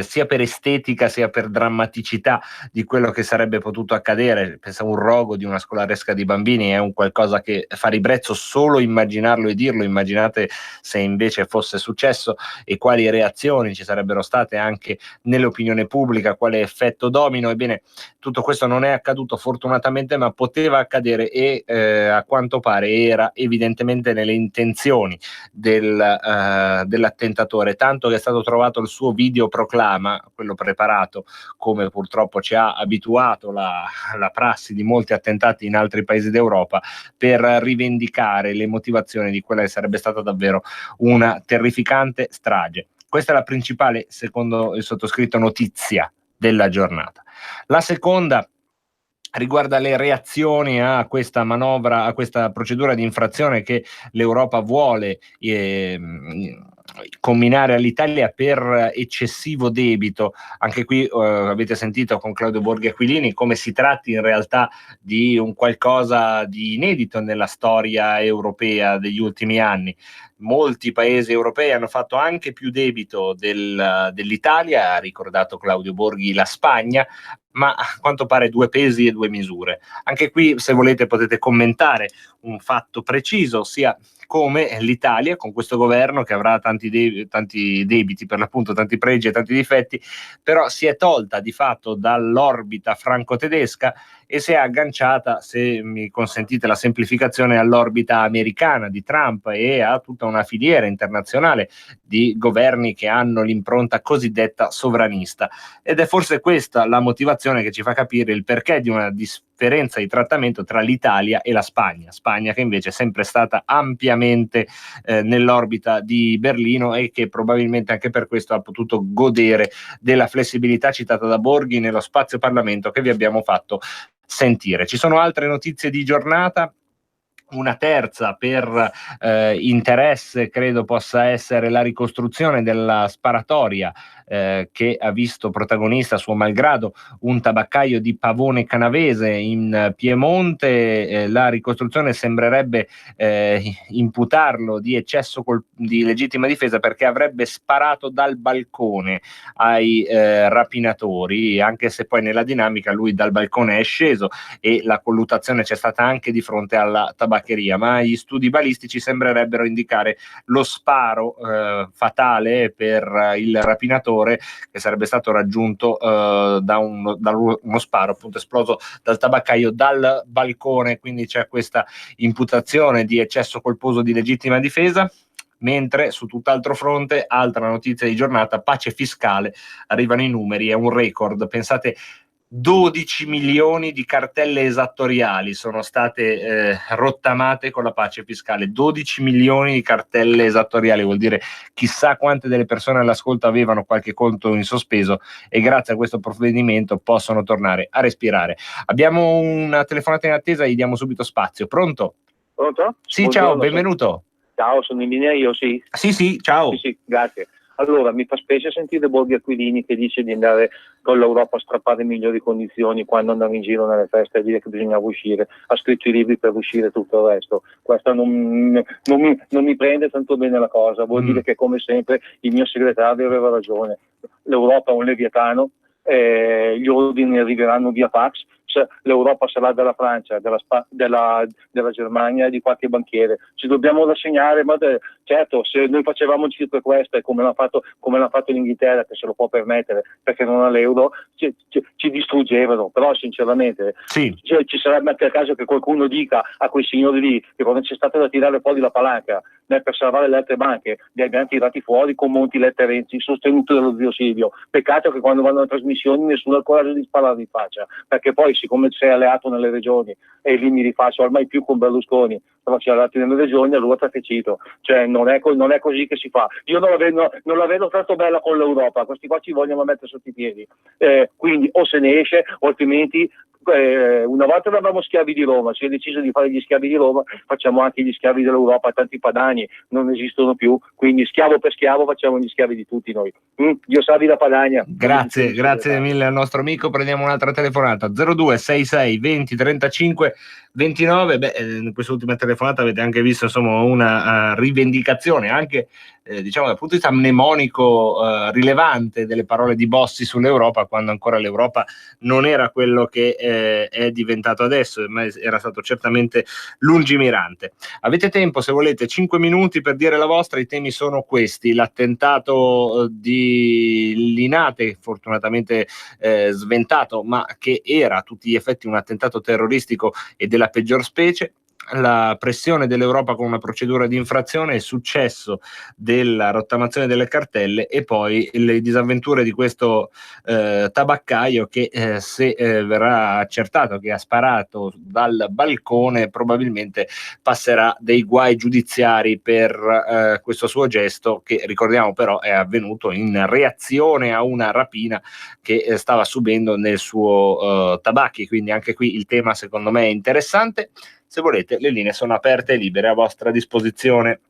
sia per estetica sia per drammaticità di quello che sarebbe potuto accadere. Pensa, un rogo di una scolaresca di bambini è un qualcosa che fa ribrezzo solo immaginarlo e dirlo. Immaginate se invece fosse successo e quali reazioni ci sarebbero state anche nell'opinione pubblica, quale effetto domino. Ebbene, tutto questo non è accaduto fortunatamente, ma poteva accadere, e a quanto pare era evidentemente nelle intenzioni dell'attentatore, tanto che è stato trovato il suo video proclama, quello preparato, come purtroppo ci ha abituato la prassi di molti attentati in altri paesi d'Europa, per rivendicare le motivazioni di quella che sarebbe stata davvero una terrificante strage. Questa è la principale, secondo il sottoscritto, notizia della giornata. La seconda riguarda le reazioni a questa manovra, a questa procedura di infrazione che l'Europa vuole comminare all'Italia per eccessivo debito. Anche qui avete sentito con Claudio Borghi Aquilini come si tratti in realtà di un qualcosa di inedito nella storia europea degli ultimi anni. Molti paesi europei hanno fatto anche più debito dell'Italia, ha ricordato Claudio Borghi la Spagna, ma a quanto pare due pesi e due misure. Anche qui, se volete, potete commentare un fatto preciso, ossia come l'Italia, con questo governo che avrà tanti debiti, per l'appunto tanti pregi e tanti difetti, però si è tolta di fatto dall'orbita franco-tedesca e si è agganciata, se mi consentite la semplificazione, all'orbita americana di Trump e a tutta una filiera internazionale di governi che hanno l'impronta cosiddetta sovranista. Ed è forse questa la motivazione che ci fa capire il perché di una differenza di trattamento tra l'Italia e la Spagna che invece è sempre stata ampiamente nell'orbita di Berlino e che probabilmente anche per questo ha potuto godere della flessibilità citata da Borghi nello spazio Parlamento che vi abbiamo fatto sentire. Ci sono altre notizie di giornata. Una terza per interesse credo possa essere la ricostruzione della sparatoria che ha visto protagonista suo malgrado un tabaccaio di Pavone Canavese in Piemonte. La ricostruzione sembrerebbe imputarlo di eccesso di legittima difesa perché avrebbe sparato dal balcone ai rapinatori, anche se poi nella dinamica lui dal balcone è sceso e la colluttazione c'è stata anche di fronte alla tabaccheria, ma gli studi balistici sembrerebbero indicare lo sparo fatale per il rapinatore, che sarebbe stato raggiunto da uno sparo appunto esploso dal tabaccaio dal balcone, quindi c'è questa imputazione di eccesso colposo di legittima difesa. Mentre su tutt'altro fronte, altra notizia di giornata, pace fiscale, arrivano i numeri, è un record, pensate 12 milioni di cartelle esattoriali sono state rottamate con la pace fiscale. 12 milioni di cartelle esattoriali vuol dire chissà quante delle persone all'ascolto avevano qualche conto in sospeso e grazie a questo provvedimento possono tornare a respirare. Abbiamo una telefonata in attesa, gli diamo subito spazio. Pronto? Pronto? Sì, ciao, benvenuto. Ciao, sono in linea io, sì. Sì, ciao. Sì, grazie. Allora, mi fa specie sentire Borghi Aquilini che dice di andare con l'Europa a strappare migliori condizioni quando andava in giro nelle feste e dire che bisognava uscire. Ha scritto i libri per uscire, tutto il resto. Questa non mi prende tanto bene la cosa. Vuol dire che, come sempre, il mio segretario aveva ragione. L'Europa è un leviatano, gli ordini arriveranno via fax. L'Europa sarà della Francia, della Germania e di qualche banchiere. Ci dobbiamo rassegnare, ma certo, se noi facevamo circo queste come l'ha fatto l'Inghilterra, che se lo può permettere perché non ha l'euro, ci distruggevano. Però sinceramente ci sarebbe anche il caso che qualcuno dica a quei signori lì che quando c'è stato da tirare fuori la palanca per salvare le altre banche li abbiamo tirati fuori con Monti, Letta e Renzi, sostenuto dallo zio Silvio. Peccato che quando vanno alle trasmissioni nessuno ha il coraggio di sparare in faccia, perché poi siccome sei alleato nelle regioni e lì mi rifaccio ormai più con Berlusconi, però sei alleato nelle regioni, allora trafficito. Cioè non è così che si fa. Io non la vedo tanto bella con l'Europa, questi qua ci vogliono mettere sotto i piedi, quindi o se ne esce o altrimenti una volta eravamo schiavi di Roma, si è deciso di fare gli schiavi di Roma, facciamo anche gli schiavi dell'Europa, tanti padani non esistono più, quindi schiavo per schiavo facciamo gli schiavi di tutti noi. Dio salvi la Padania. Grazie mille al nostro amico. Prendiamo un'altra telefonata, 0266 20 35 29. In quest'ultima telefonata avete anche visto insomma una rivendicazione anche diciamo dal punto di vista mnemonico rilevante delle parole di Bossi sull'Europa, quando ancora l'Europa non era quello che è diventato adesso, ma era stato certamente lungimirante. Avete tempo, se volete, 5 minuti per dire la vostra. I temi sono questi: l'attentato di Linate, fortunatamente sventato, ma che era a tutti gli effetti un attentato terroristico e della peggior specie, la pressione dell'Europa con una procedura di infrazione, il successo della rottamazione delle cartelle e poi le disavventure di questo tabaccaio che se verrà accertato che ha sparato dal balcone probabilmente passerà dei guai giudiziari per questo suo gesto, che ricordiamo però è avvenuto in reazione a una rapina che stava subendo nel suo tabacchi, quindi anche qui il tema secondo me è interessante. Se volete, le linee sono aperte e libere a vostra disposizione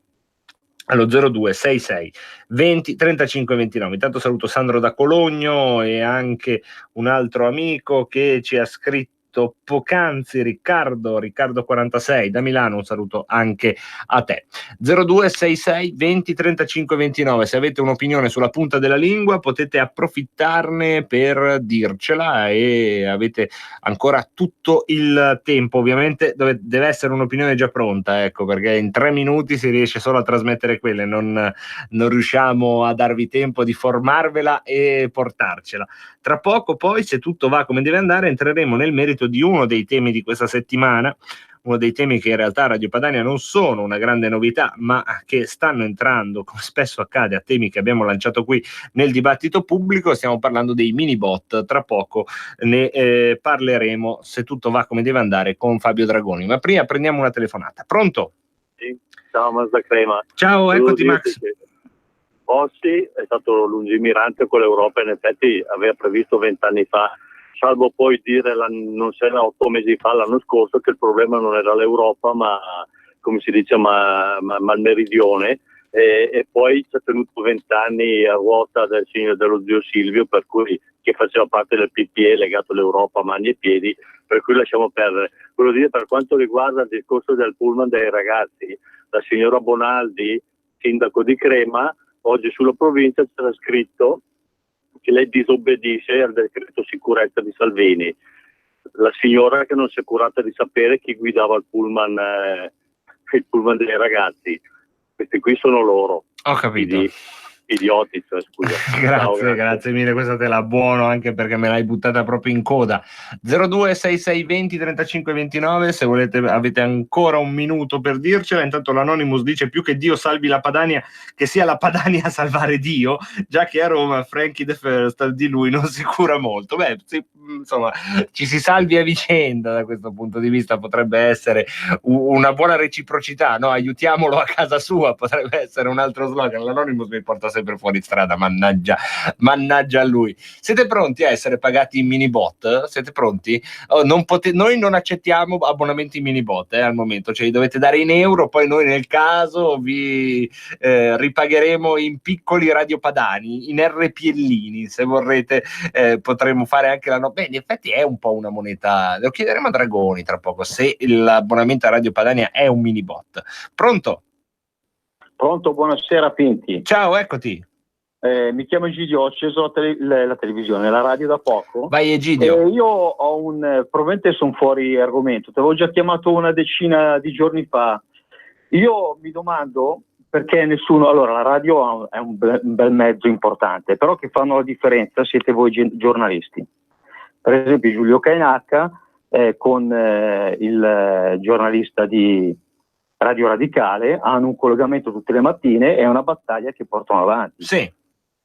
allo 0266 20 35 29. Intanto saluto Sandro da Cologno e anche un altro amico che ci ha scritto poc'anzi, Riccardo 46 da Milano. Un saluto anche a te. 0266 20 35 29. Se avete un'opinione sulla punta della lingua potete approfittarne per dircela e avete ancora tutto il tempo. Ovviamente deve essere un'opinione già pronta, ecco, perché in 3 minuti si riesce solo a trasmettere quelle, non riusciamo a darvi tempo di formarvela e portarcela. Tra poco poi, se tutto va come deve andare, entreremo nel merito di uno dei temi di questa settimana, uno dei temi che in realtà a Radio Padania non sono una grande novità, ma che stanno entrando, come spesso accade, a temi che abbiamo lanciato qui nel dibattito pubblico. Stiamo parlando dei mini bot, tra poco ne parleremo, se tutto va come deve andare, con Fabio Dragoni, ma prima prendiamo una telefonata. Pronto? Sì. Ciao Mazda Crema. Ciao, eccoti Max. Bossi è stato lungimirante con l'Europa, in effetti aveva previsto 20 anni fa, salvo poi dire non so, 8 mesi fa, l'anno scorso, che il problema non era l'Europa, ma come si dice, ma il meridione, e poi ci ha tenuto 20 anni a ruota del signor dello zio Silvio, per cui, che faceva parte del PPE legato all'Europa a mani e piedi, per cui lasciamo perdere. Volevo dire, per quanto riguarda il discorso del pullman dei ragazzi, la signora Bonaldi, sindaco di Crema, oggi sulla provincia c'era scritto che lei disobbedisce al decreto sicurezza di Salvini. La signora che non si è curata di sapere chi guidava il pullman dei ragazzi. Questi qui sono loro. Ho capito. Idioti, cioè, scusa. Grazie mille, questa te la buono, anche perché me l'hai buttata proprio in coda. 026620 3529, se volete, avete ancora un minuto per dircela. Intanto l'Anonymous dice: più che Dio salvi la Padania, che sia la Padania a salvare Dio, già che a Roma Frankie the First di lui non si cura molto. Beh, sì, insomma, ci si salvi a vicenda. Da questo punto di vista potrebbe essere una buona reciprocità, no? Aiutiamolo a casa sua, potrebbe essere un altro slogan. L'Anonymous mi porta sempre fuori strada, mannaggia a lui. Siete pronti a essere pagati in mini bot? Siete pronti? Noi non accettiamo abbonamenti in mini bot al momento, cioè li dovete dare in euro, poi noi nel caso vi ripagheremo in piccoli radiopadani, in RPLini, se vorrete. Potremo fare anche beh, in effetti è un po' una moneta, lo chiederemo a Dragoni tra poco, se l'abbonamento a Radio Padania è un mini bot. Pronto? Pronto, buonasera Pinti. Ciao, eccoti. Mi chiamo Egidio, ho acceso la televisione, la radio da poco. Vai Egidio. Io ho probabilmente sono fuori argomento, ti avevo già chiamato una decina di giorni fa. Io mi domando perché nessuno, allora la radio è un bel mezzo importante, però che fanno la differenza siete voi giornalisti. Per esempio Giulio Cainacca con il giornalista di Radio Radicale hanno un collegamento tutte le mattine, è una battaglia che portano avanti. Sì.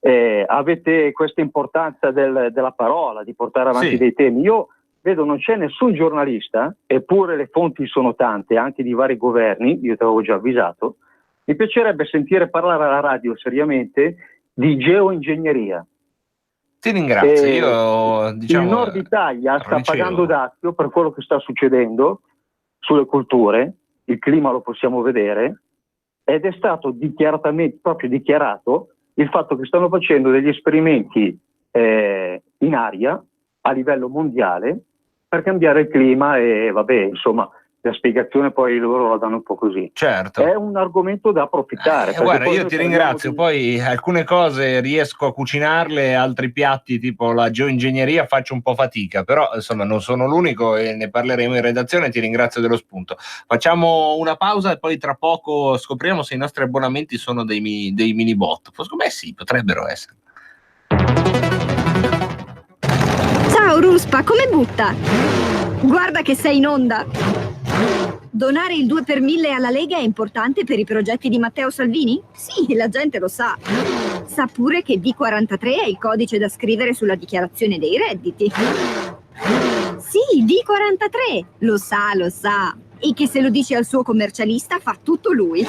Avete questa importanza della parola, di portare avanti dei temi. Io vedo non c'è nessun giornalista, eppure le fonti sono tante, anche di vari governi, io ti avevo già avvisato. Mi piacerebbe sentire parlare alla radio seriamente di geoingegneria. Ti ringrazio. Il Nord Italia sta pagando dazio per quello che sta succedendo sulle culture. Il clima lo possiamo vedere, ed è stato proprio dichiarato il fatto che stanno facendo degli esperimenti in aria a livello mondiale per cambiare il clima e vabbè, insomma, la spiegazione poi loro la danno un po' così. Certo. È un argomento da approfittare. Guarda, io ti ringrazio, poi alcune cose riesco a cucinarle, altri piatti tipo la geoingegneria faccio un po' fatica, però insomma non sono l'unico e ne parleremo in redazione. Ti ringrazio dello spunto. Facciamo una pausa e poi tra poco scopriamo se i nostri abbonamenti sono dei mini bot. Secondo me sì, potrebbero essere. Ciao Ruspa, come butta? Guarda che sei in onda. Donare il 2 per 1000 alla Lega è importante per i progetti di Matteo Salvini? Sì, la gente lo sa. Sa pure che D43 è il codice da scrivere sulla dichiarazione dei redditi. Sì, D43! Lo sa. E che se lo dice al suo commercialista fa tutto lui.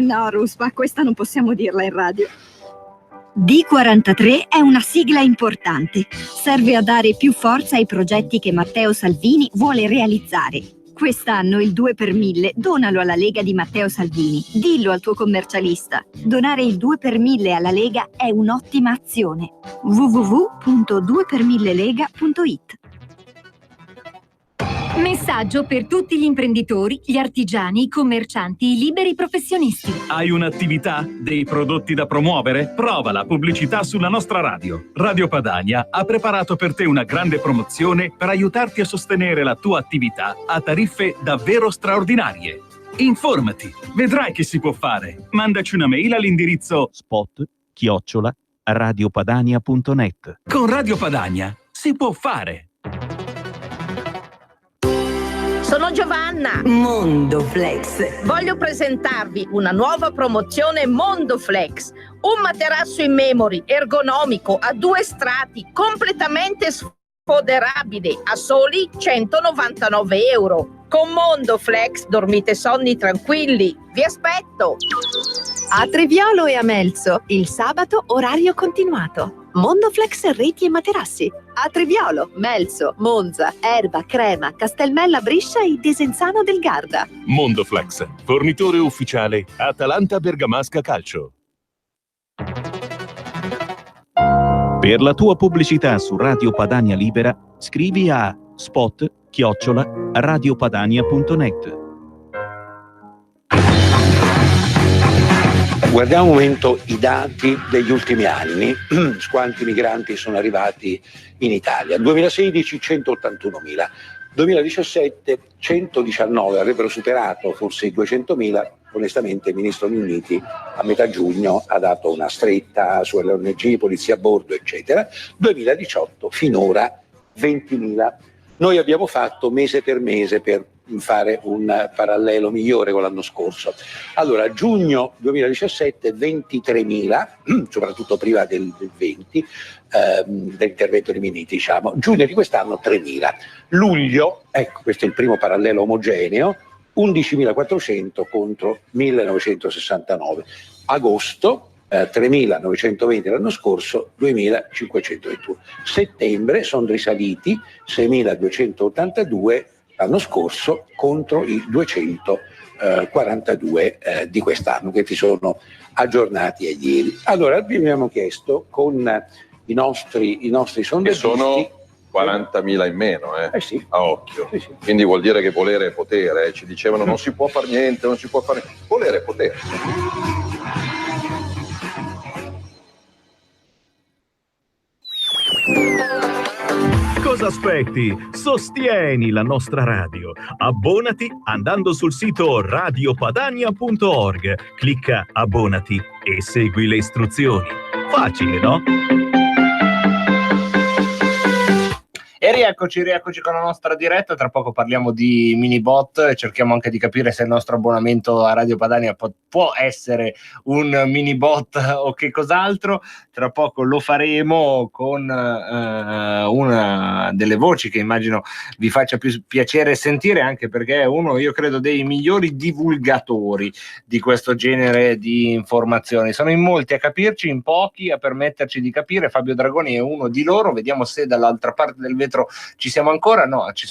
No, Ruspa, questa non possiamo dirla in radio. D43 è una sigla importante. Serve a dare più forza ai progetti che Matteo Salvini vuole realizzare. Quest'anno il 2 per 1000 donalo alla Lega di Matteo Salvini. Dillo al tuo commercialista. Donare il 2 per 1000 alla Lega è un'ottima azione. www.2per1000lega.it. Messaggio per tutti gli imprenditori, gli artigiani, i commercianti, i liberi professionisti. Hai un'attività? Dei prodotti da promuovere? Prova la pubblicità sulla nostra radio. Radio Padania ha preparato per te una grande promozione per aiutarti a sostenere la tua attività a tariffe davvero straordinarie. Informati, vedrai che si può fare. Mandaci una mail all'indirizzo spot@radiopadania.net. Con Radio Padania si può fare. sono Giovanna. Mondoflex. Voglio presentarvi una nuova promozione Mondoflex. Un materasso in memory, ergonomico, a 2 strati, completamente sfoderabile, a soli 199 euro. Con Mondoflex dormite sonni tranquilli. Vi aspetto. A Treviolo e a Melzo, il sabato orario continuato. Mondoflex reti e materassi. A Treviolo, Melzo, Monza, Erba, Crema, Castelmella, Briscia e Desenzano del Garda. Mondoflex, fornitore ufficiale Atalanta Bergamasca Calcio. Per la tua pubblicità su Radio Padania Libera, scrivi a spot@radiopadania.net. Guardiamo un momento i dati degli ultimi anni, quanti migranti sono arrivati in Italia. 2016 181.000, 2017 119, avrebbero superato forse i 200.000. Onestamente il ministro Minniti a metà giugno ha dato una stretta sulle ONG, polizia a bordo, eccetera. 2018 finora 20.000. Noi abbiamo fatto mese per mese per fare un parallelo migliore con l'anno scorso. Allora, giugno 2017 23.000, soprattutto prima del 20, dell'intervento di Minniti, diciamo. Giugno di quest'anno 3.000. Luglio, ecco, questo è il primo parallelo omogeneo, 11.400 contro 1.969. Agosto 3.920 l'anno scorso, 2.521. Settembre sono risaliti 6.282 l'anno scorso contro i 242 di quest'anno, che ti sono aggiornati a ieri. Allora vi abbiamo chiesto con i nostri sondaggi. Sono 40.000 in meno, sì. A occhio. Sì. Quindi vuol dire che volere è potere. Ci dicevano non si può fare niente, non si può fare. Volere è potere. Cosa aspetti? Sostieni la nostra radio. Abbonati andando sul sito radiopadania.org. Clicca abbonati e segui le istruzioni. Facile, no? E rieccoci con la nostra diretta. Tra poco parliamo di Minibot e cerchiamo anche di capire se il nostro abbonamento a Radio Padania può essere un Minibot o che cos'altro. Tra poco lo faremo con una delle voci che immagino vi faccia più piacere sentire, anche perché è uno, io credo, dei migliori divulgatori di questo genere di informazioni. Sono in molti a capirci, in pochi a permetterci di capire. Fabio Dragoni è uno di loro. Vediamo se dall'altra parte del vetro ci siamo ancora. No, c'è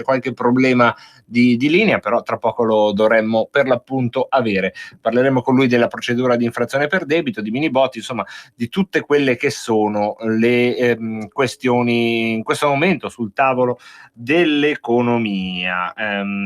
qualche problema di linea, però tra poco lo dovremmo per l'appunto avere. Parleremo con lui della procedura di infrazione per debito, di Minibot, insomma di tutte quelle che sono le questioni in questo momento sul tavolo dell'economia.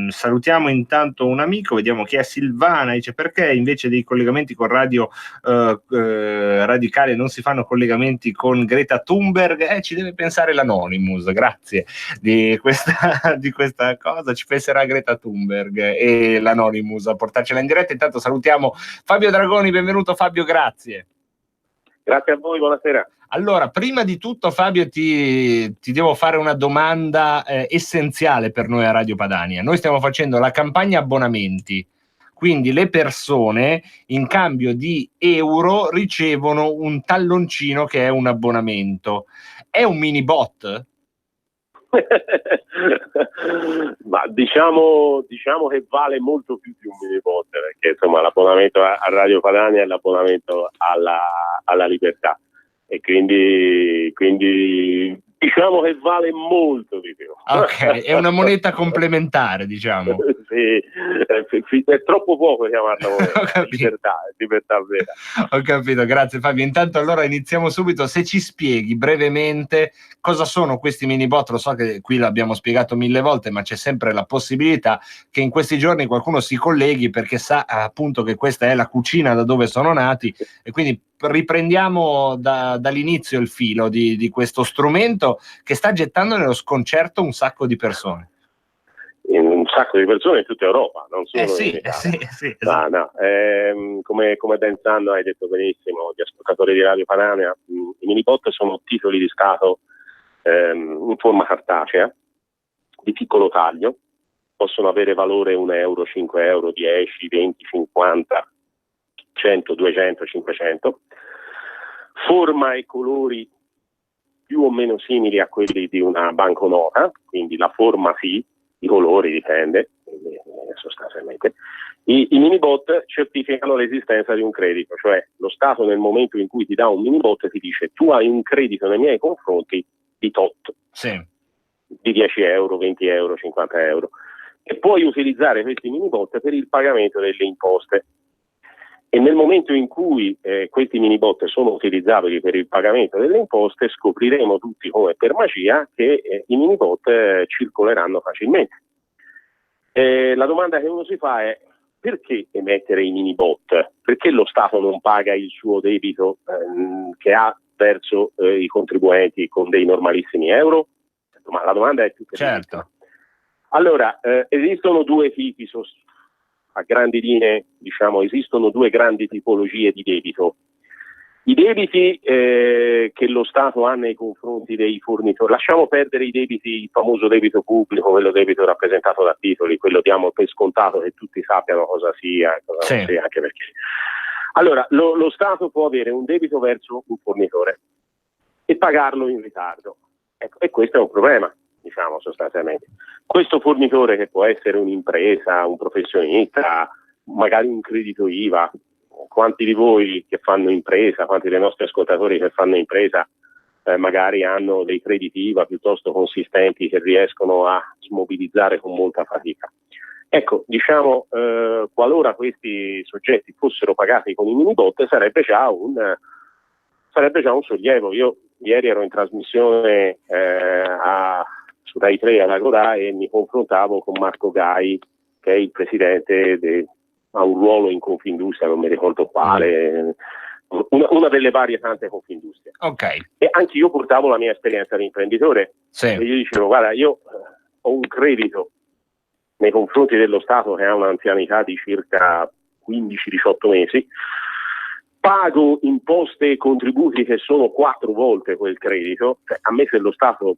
Salutiamo intanto un amico, vediamo chi è. Silvana dice: perché invece dei collegamenti con Radio Radicale non si fanno collegamenti con Greta Thunberg? Ci deve pensare l'Anonymous. Grazie di questa cosa, ci penserà Greta Thunberg e l'Anonymous a portarcela in diretta. Intanto salutiamo Fabio Dragoni. Benvenuto Fabio, grazie. Grazie a voi, buonasera. Allora, prima di tutto Fabio ti devo fare una domanda essenziale per noi a Radio Padania. Noi stiamo facendo la campagna abbonamenti, quindi le persone in cambio di euro ricevono un talloncino che è un abbonamento. È un Minibot? Ma diciamo che vale molto più di un Minibot, perché insomma l'abbonamento a Radio Padania è l'abbonamento alla libertà, e quindi diciamo che vale molto di più. Ok, è una moneta complementare, diciamo. Sì, è troppo poco chiamarla moneta, libertà vera. Ho capito, grazie Fabio. Intanto allora iniziamo subito. Se ci spieghi brevemente cosa sono questi Minibot. Lo so che qui l'abbiamo spiegato 1000 volte, ma c'è sempre la possibilità che in questi giorni qualcuno si colleghi perché sa appunto che questa è la cucina da dove sono nati, e quindi riprendiamo dall'inizio il filo di questo strumento che sta gettando nello sconcerto un sacco di persone. Un sacco di persone in tutta Europa, non solo in Italia. Sì, esatto. No, come ben sanno, hai detto benissimo, gli ascoltatori di Radio Padania, i Minibot sono titoli di Stato in forma cartacea, di piccolo taglio, possono avere valore 1 euro, 5 euro, 10, 20, 50, 100, 200, 500, forma e colori più o meno simili a quelli di una banconota, quindi la forma sì, i colori dipende, sostanzialmente. I minibot certificano l'esistenza di un credito, cioè lo Stato nel momento in cui ti dà un minibot ti dice tu hai un credito nei miei confronti di tot, di 10 euro, 20 euro, 50 euro, e puoi utilizzare questi minibot per il pagamento delle imposte. E nel momento in cui questi minibot sono utilizzabili per il pagamento delle imposte, scopriremo tutti come per magia che i minibot circoleranno facilmente. La domanda che uno si fa è: perché emettere i minibot? Perché lo Stato non paga il suo debito che ha verso i contribuenti con dei normalissimi euro? Ma la domanda è più che certo. Allora, esistono due tipi, a grandi linee, diciamo, esistono due grandi tipologie di debito. I debiti che lo Stato ha nei confronti dei fornitori, lasciamo perdere i debiti, il famoso debito pubblico, quello debito rappresentato da titoli, quello diamo per scontato che tutti sappiano cosa sia, non sia, anche perché. Allora, lo Stato può avere un debito verso un fornitore e pagarlo in ritardo. Ecco, e questo è un problema, diciamo, sostanzialmente. Questo fornitore, che può essere un'impresa, un professionista, magari un credito IVA, quanti di voi che fanno impresa, quanti dei nostri ascoltatori che fanno impresa magari hanno dei crediti IVA piuttosto consistenti che riescono a smobilizzare con molta fatica. Ecco, diciamo, qualora questi soggetti fossero pagati con i minibot sarebbe già un sollievo. Io ieri ero in trasmissione su Rai 3 alla Godà e mi confrontavo con Marco Gai, che è il presidente ha un ruolo in Confindustria, non mi ricordo quale, una delle varie tante Confindustrie. Ok. E anche io portavo la mia esperienza di imprenditore. E io dicevo: guarda, io ho un credito nei confronti dello Stato che ha un'anzianità di circa 15-18 mesi, pago imposte e contributi che sono 4 volte quel credito. Cioè, a me, se lo Stato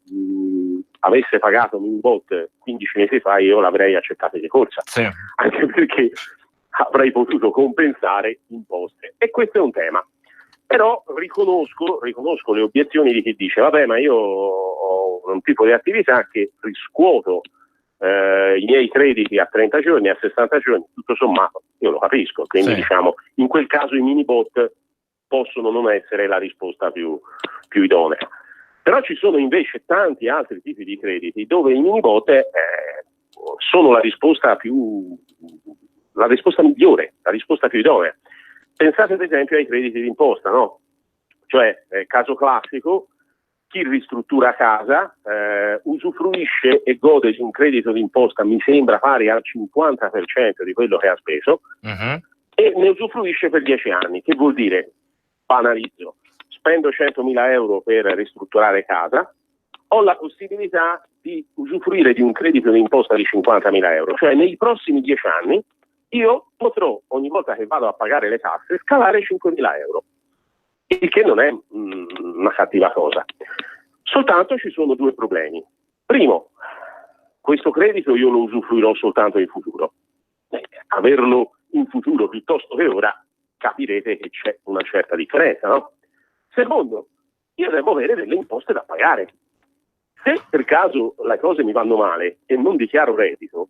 avesse pagato un bot 15 mesi fa, io l'avrei accettato di corsa, anche perché avrei potuto compensare imposte. E questo è un tema. Però riconosco le obiezioni di chi dice: vabbè, ma io ho un tipo di attività che riscuoto i miei crediti a 30 giorni, a 60 giorni, tutto sommato, io lo capisco. Quindi diciamo, in quel caso i minibot possono non essere la risposta più idonea. Però ci sono invece tanti altri tipi di crediti dove i minibot sono la risposta migliore, la risposta più idonea. Pensate ad esempio ai crediti d'imposta, no? Cioè, caso classico, chi ristruttura casa usufruisce e gode di un credito d'imposta, mi sembra pari al 50% di quello che ha speso, e ne usufruisce per 10 anni. Che vuol dire? Banalizzo: spendo 100.000 euro per ristrutturare casa, ho la possibilità di usufruire di un credito d'imposta di 50.000 euro, cioè nei prossimi 10 anni io potrò, ogni volta che vado a pagare le tasse, scalare 5.000 euro, il che non è una cattiva cosa. Soltanto ci sono due problemi. Primo, questo credito io lo usufruirò soltanto in futuro. Averlo in futuro piuttosto che ora, capirete che c'è una certa differenza, no? Secondo, io devo avere delle imposte da pagare. Se per caso le cose mi vanno male e non dichiaro reddito,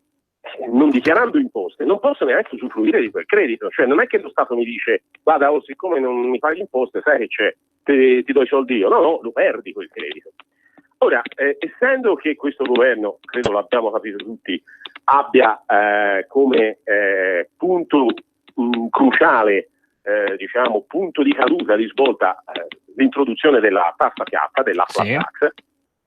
non dichiarando imposte, non posso neanche usufruire di quel credito. Cioè, non è che lo Stato mi dice: guarda, siccome non mi paghi imposte, sai che c'è, ti do i soldi io. No, lo perdi quel credito. Ora, essendo che questo governo, credo l'abbiamo capito tutti, abbia come punto cruciale, diciamo, punto di caduta, di svolta, l'introduzione della tassa piatta, della flat tax,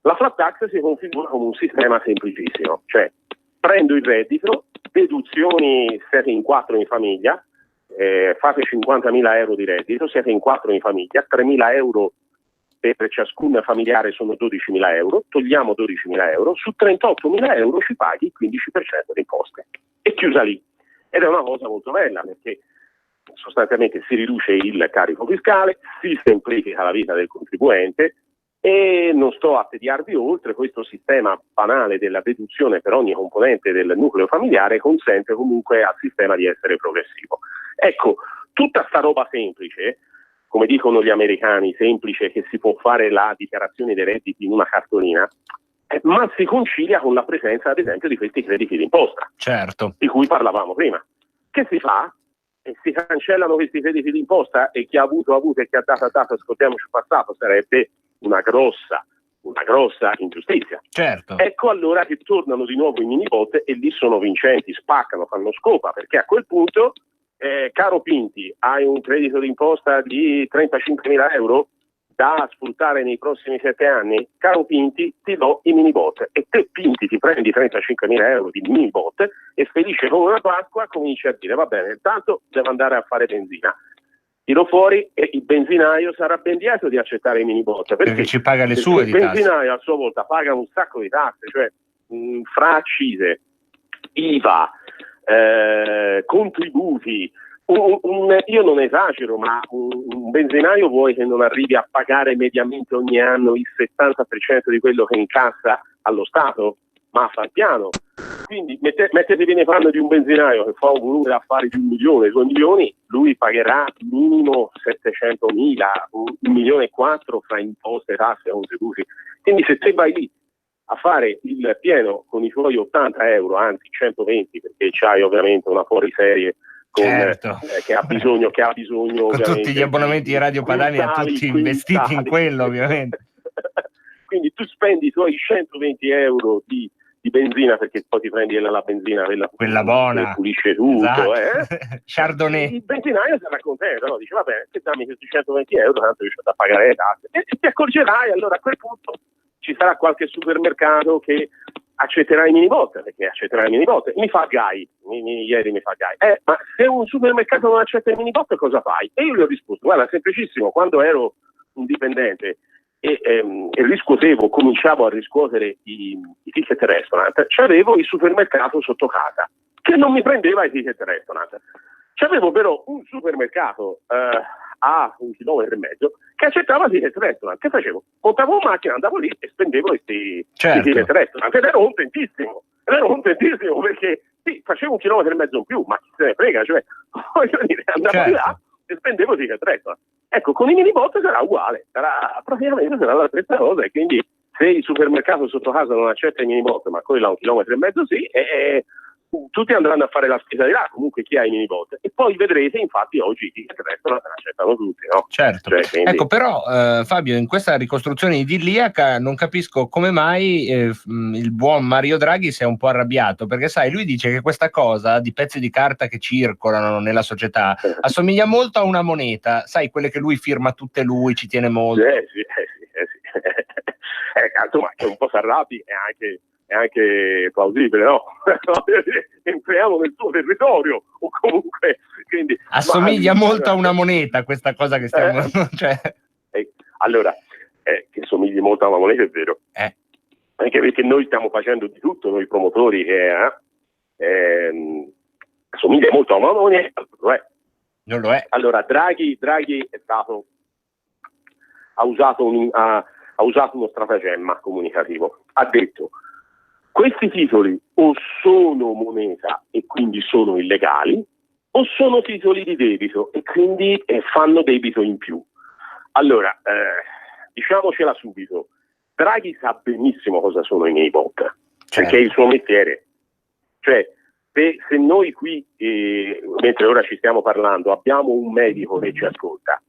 la flat tax si configura come un sistema semplicissimo. Cioè, prendo il reddito, deduzioni, siete in 4 in famiglia, fate 50.000 euro di reddito, siete in 4 in famiglia, 3.000 euro per ciascun familiare sono 12.000 euro, togliamo 12.000 euro, su 38.000 euro ci paghi il 15% di imposte. E chiusa lì. Ed è una cosa molto bella, perché sostanzialmente si riduce il carico fiscale, si semplifica la vita del contribuente, E non sto a tediarvi oltre, questo sistema banale della deduzione per ogni componente del nucleo familiare consente comunque al sistema di essere progressivo. Ecco, tutta sta roba semplice, come dicono gli americani, semplice, che si può fare la dichiarazione dei redditi in una cartolina, ma si concilia con la presenza, ad esempio, di questi crediti d'imposta, certo, di cui parlavamo prima. Che si fa? Si cancellano questi crediti d'imposta e chi ha avuto e chi ha dato, ascoltiamoci passato, sarebbe una grossa ingiustizia. Certo. Ecco allora che tornano di nuovo i minibot e lì sono vincenti, spaccano, fanno scopa, perché a quel punto, caro Pinti, hai un credito d'imposta di 35.000 euro da sfruttare nei prossimi 7 anni, caro Pinti, ti do i minibot, e te Pinti ti prendi 35.000 euro di minibot e felice come una Pasqua cominci a dire va bene, intanto devo andare a fare benzina, tiro fuori e il benzinaio sarà ben lieto di accettare i minibot, perché ci paga le sue di il tasse. benzinaio a sua volta paga un sacco di tasse, cioè fra accise, IVA, contributi. Io non esagero, ma un benzinaio vuoi che non arrivi a pagare mediamente ogni anno il 70% di quello che incassa allo Stato? Ma fa piano. Quindi mettetevi nei panni di un benzinaio che fa un volume d'affari di 1 milione, 2 milioni, lui pagherà minimo 700.000, 1,4 milioni fra imposte, tasse e contributi. Quindi se te vai lì a fare il pieno con i tuoi 80 euro, anzi 120, perché c'hai ovviamente una fuoriserie con, certo, che ha bisogno con tutti gli abbonamenti di Radio Padania, tutti investiti in quello, ovviamente. Quindi tu spendi i tuoi 120 euro di benzina, perché poi ti prendi la benzina quella buona, che pulisce tutto, esatto. Chardonnay. Il benzinaio sarà contento, no? Dice va bene, se dammi questi 120 euro tanto riesco a pagare le tasse, e ti accorgerai allora a quel punto ci sarà qualche supermercato che accetterà i minibot, perché accetterà i minibot. Mi fa gai, ieri mi fa gai. Ma se un supermercato non accetta i minibot cosa fai? E io gli ho risposto, guarda, semplicissimo, quando ero un dipendente e cominciavo a riscuotere i ticket restaurant, c'avevo il supermercato sotto casa che non mi prendeva i ticket restaurant. C'avevo però un supermercato a 1,5 chilometri che accettava i ticket restaurant. Che facevo? Montavo in macchina, andavo lì e spendevo questi ticket restaurant, ed ero contentissimo perché sì, facevo 1,5 chilometri in più, ma chi se ne frega, cioè voglio dire, andavo là e spendevo i ticket restaurant. Ecco, con i minibot sarà uguale, praticamente sarà la stessa cosa, e quindi se il supermercato sotto casa non accetta i minibot, ma quello a 1,5 chilometri sì, tutti andranno a fare la spesa di là, comunque chi ha i minibot, e poi vedrete, infatti oggi i ticket restaurant accettano tutti, no? Certo. Cioè, quindi... Ecco, però Fabio, in questa ricostruzione idilliaca non capisco come mai il buon Mario Draghi si è un po' arrabbiato, perché sai, lui dice che questa cosa di pezzi di carta che circolano nella società assomiglia molto a una moneta, sai, quelle che lui firma tutte lui, ci tiene molto. Sì. Insomma, che un po' si arrabbi è anche plausibile, no? Entriamo nel suo territorio, o comunque, quindi assomiglia molto a una moneta questa cosa che stiamo cioè... allora che somigli molto a una moneta è vero, anche perché noi stiamo facendo di tutto, noi promotori, che assomiglia molto a una moneta, non lo è. Allora Draghi è stato ha usato uno stratagemma comunicativo, ha detto: questi titoli o sono moneta e quindi sono illegali, o sono titoli di debito e quindi fanno debito in più. Allora, diciamocela subito, Draghi sa benissimo cosa sono i minibot, perché è il suo mestiere. Cioè, se noi qui, mentre ora ci stiamo parlando, abbiamo un medico che ci ascolta,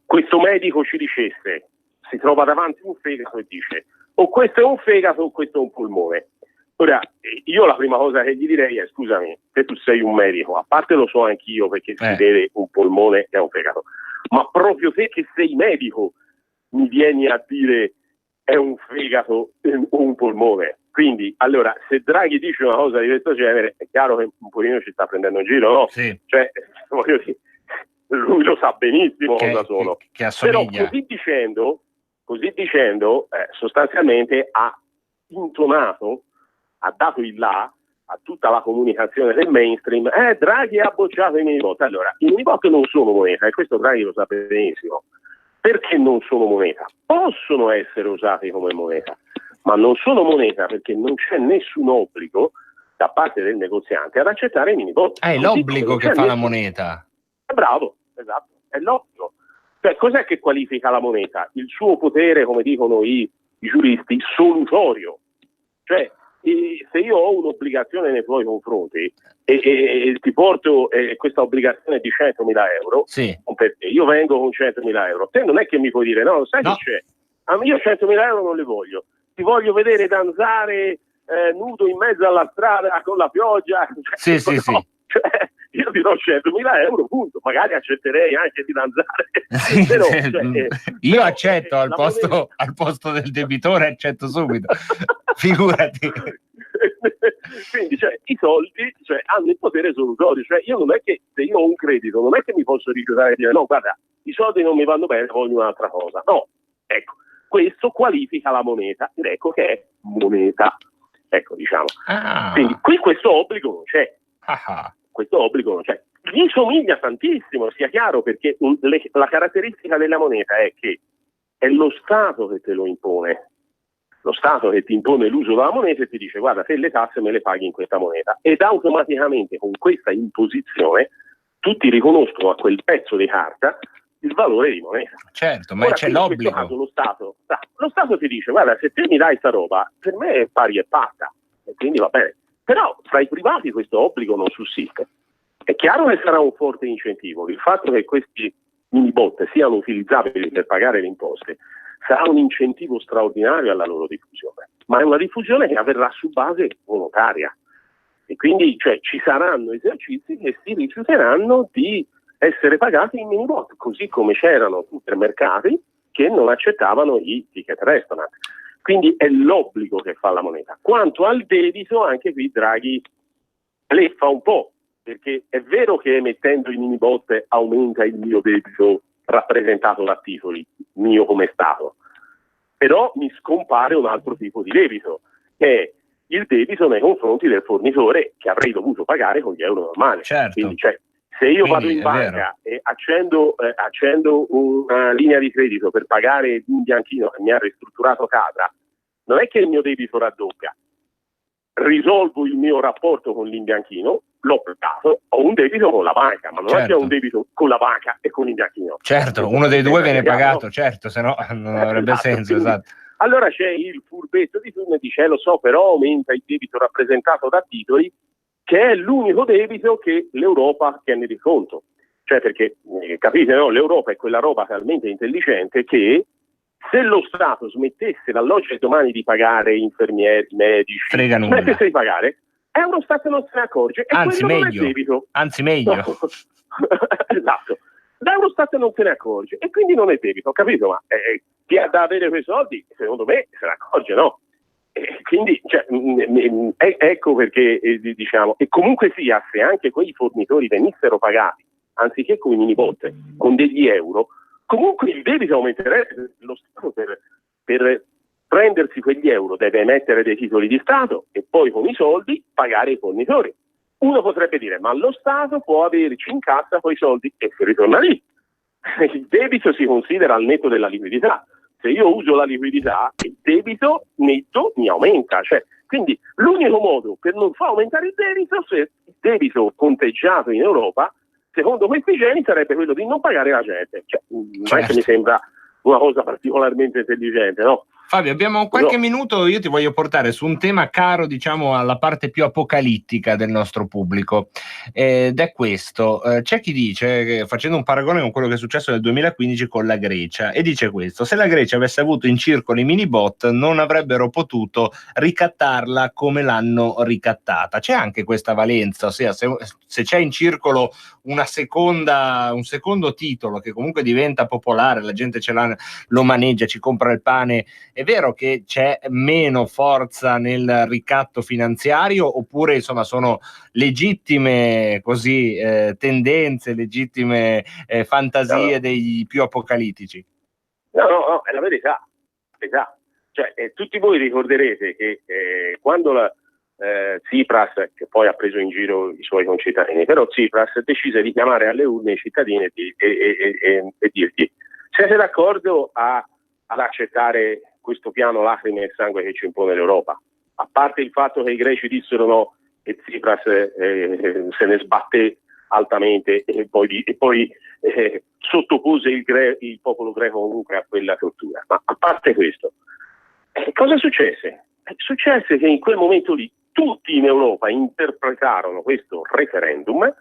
questo medico ci dicesse, si trova davanti un fegato e dice: o questo è un fegato o questo è un polmone. Ora, io la prima cosa che gli direi è: scusami, se tu sei un medico, a parte lo so anch'io perché si vede un polmone e un fegato, ma proprio te che sei medico mi vieni a dire è un fegato o un polmone. Quindi, allora, se Draghi dice una cosa di questo genere, è chiaro che un pochino ci sta prendendo in giro, no? Sì. Cioè, voglio dire, lui lo sa benissimo cosa sono. Che assomiglia. Però così dicendo, sostanzialmente ha intonato, ha dato il là a tutta la comunicazione del mainstream. Draghi ha bocciato i minibot. Allora, i minibot non sono moneta, e questo Draghi lo sa benissimo. perché non sono moneta. Possono essere usati come moneta, ma non sono moneta perché non c'è nessun obbligo da parte del negoziante ad accettare i mini bot. È l'obbligo che fa la moneta. Bravo, esatto, è l'obbligo. Cioè, cos'è che qualifica la moneta? Il suo potere, come dicono i giuristi, solutorio. Cioè, se io ho un'obbligazione nei tuoi confronti e ti porto questa obbligazione di 100.000 euro, sì, per te, io vengo con 100.000 euro, te non è che mi puoi dire no, sai che c'è? Io 100.000 euro non li voglio, ti voglio vedere danzare nudo in mezzo alla strada con la pioggia. Sì, sì, sì. Cioè, io ti do 100.000 euro, punto. Magari accetterei anche di danzare. Sì, Però, io accetto al posto del debitore, accetto subito. Figurati. Quindi i soldi hanno il potere solutorio. Io non è che se io ho un credito non è che mi posso rifiutare e dire no, guarda, i soldi non mi vanno bene, voglio un'altra cosa. No, ecco, questo qualifica la moneta ed ecco che è moneta. Ecco, diciamo. Quindi qui questo obbligo non c'è. Questo obbligo non c'è. Gli somiglia tantissimo, sia chiaro, perché la caratteristica della moneta è che è lo Stato che te lo impone. Lo Stato che ti impone l'uso della moneta e ti dice guarda, se le tasse me le paghi in questa moneta. Ed automaticamente con questa imposizione tutti riconoscono a quel pezzo di carta il valore di moneta. Certo, ma ora, c'è l'obbligo. In questo caso lo Stato ti dice guarda, se te mi dai sta roba, per me è pari e pacca, e quindi va bene. Però fra i privati questo obbligo non sussiste. È chiaro che sarà un forte incentivo. Il fatto che questi mini bot siano utilizzabili per pagare le imposte sarà un incentivo straordinario alla loro diffusione, ma è una diffusione che avverrà su base volontaria. E quindi ci saranno esercizi che si rifiuteranno di essere pagati in mini bot, così come c'erano supermercati che non accettavano i ticket restaurant. Quindi è l'obbligo che fa la moneta. Quanto al debito, anche qui Draghi bleffa un po', perché è vero che emettendo i mini bot aumenta il mio debito rappresentato da titoli, mio come Stato, però mi scompare un altro tipo di debito, che è il debito nei confronti del fornitore che avrei dovuto pagare con gli euro normali. Certo. Quindi, se io vado in banca e accendo una linea di credito per pagare l'imbianchino che mi ha ristrutturato casa, non è che il mio debito raddoppia. Risolvo il mio rapporto con l'imbianchino, l'ho pagato, ho un debito con la banca, ma non è che ho un debito con la banca e con l'imbianchino. Certo, uno dei due viene pagato, certo, se no non avrebbe senso, esatto. Allora c'è il furbetto di turno e dice lo so, però aumenta il debito rappresentato da titoli, che è l'unico debito che l'Europa tiene di conto. Perché, capite, no? L'Europa è quella roba talmente intelligente che se lo Stato smettesse dall'oggi al domani di pagare infermieri, medici, smettesse di pagare, Eurostat non se ne accorge e anzi quello meglio, non è debito. Anzi meglio. No. Esatto. L'Eurostat non se ne accorge e quindi non è debito, capito? Ma chi ha da avere quei soldi, secondo me, se ne accorge, no? Quindi ecco perché diciamo, e comunque sia, se anche quei fornitori venissero pagati anziché con i mini bot con degli euro, comunque il debito aumenterebbe. Lo Stato per prendersi quegli euro deve emettere dei titoli di Stato e poi con i soldi pagare i fornitori. Uno potrebbe dire ma lo Stato può averci in cassa quei soldi e si ritorna lì. Il debito si considera al netto della liquidità. Se io uso la liquidità, il debito netto mi aumenta. Quindi l'unico modo per non far aumentare il debito conteggiato in Europa, secondo questi geni, sarebbe quello di non pagare la gente. Non è che mi sembra una cosa particolarmente intelligente, no? Fabio, abbiamo qualche minuto, io ti voglio portare su un tema caro, diciamo, alla parte più apocalittica del nostro pubblico, ed è questo. C'è chi dice, facendo un paragone con quello che è successo nel 2015 con la Grecia, e dice questo: se la Grecia avesse avuto in circolo i mini bot non avrebbero potuto ricattarla come l'hanno ricattata. C'è anche questa valenza, ossia se c'è in circolo un secondo titolo che comunque diventa popolare, la gente lo maneggia, ci compra il pane, è vero che c'è meno forza nel ricatto finanziario, oppure insomma sono legittime così tendenze, legittime fantasie dei più apocalittici? No, è la verità. Tutti voi ricorderete che quando Tsipras, che poi ha preso in giro i suoi concittadini, però Tsipras decise di chiamare alle urne i cittadini e dirgli Siete d'accordo ad accettare questo piano lacrime e sangue che ci impone l'Europa? A parte il fatto che i greci dissero no e Tsipras se ne sbatté altamente e poi sottopose il popolo greco comunque a quella tortura. Ma a parte questo, cosa successe? Successe che in quel momento lì tutti in Europa interpretarono questo referendum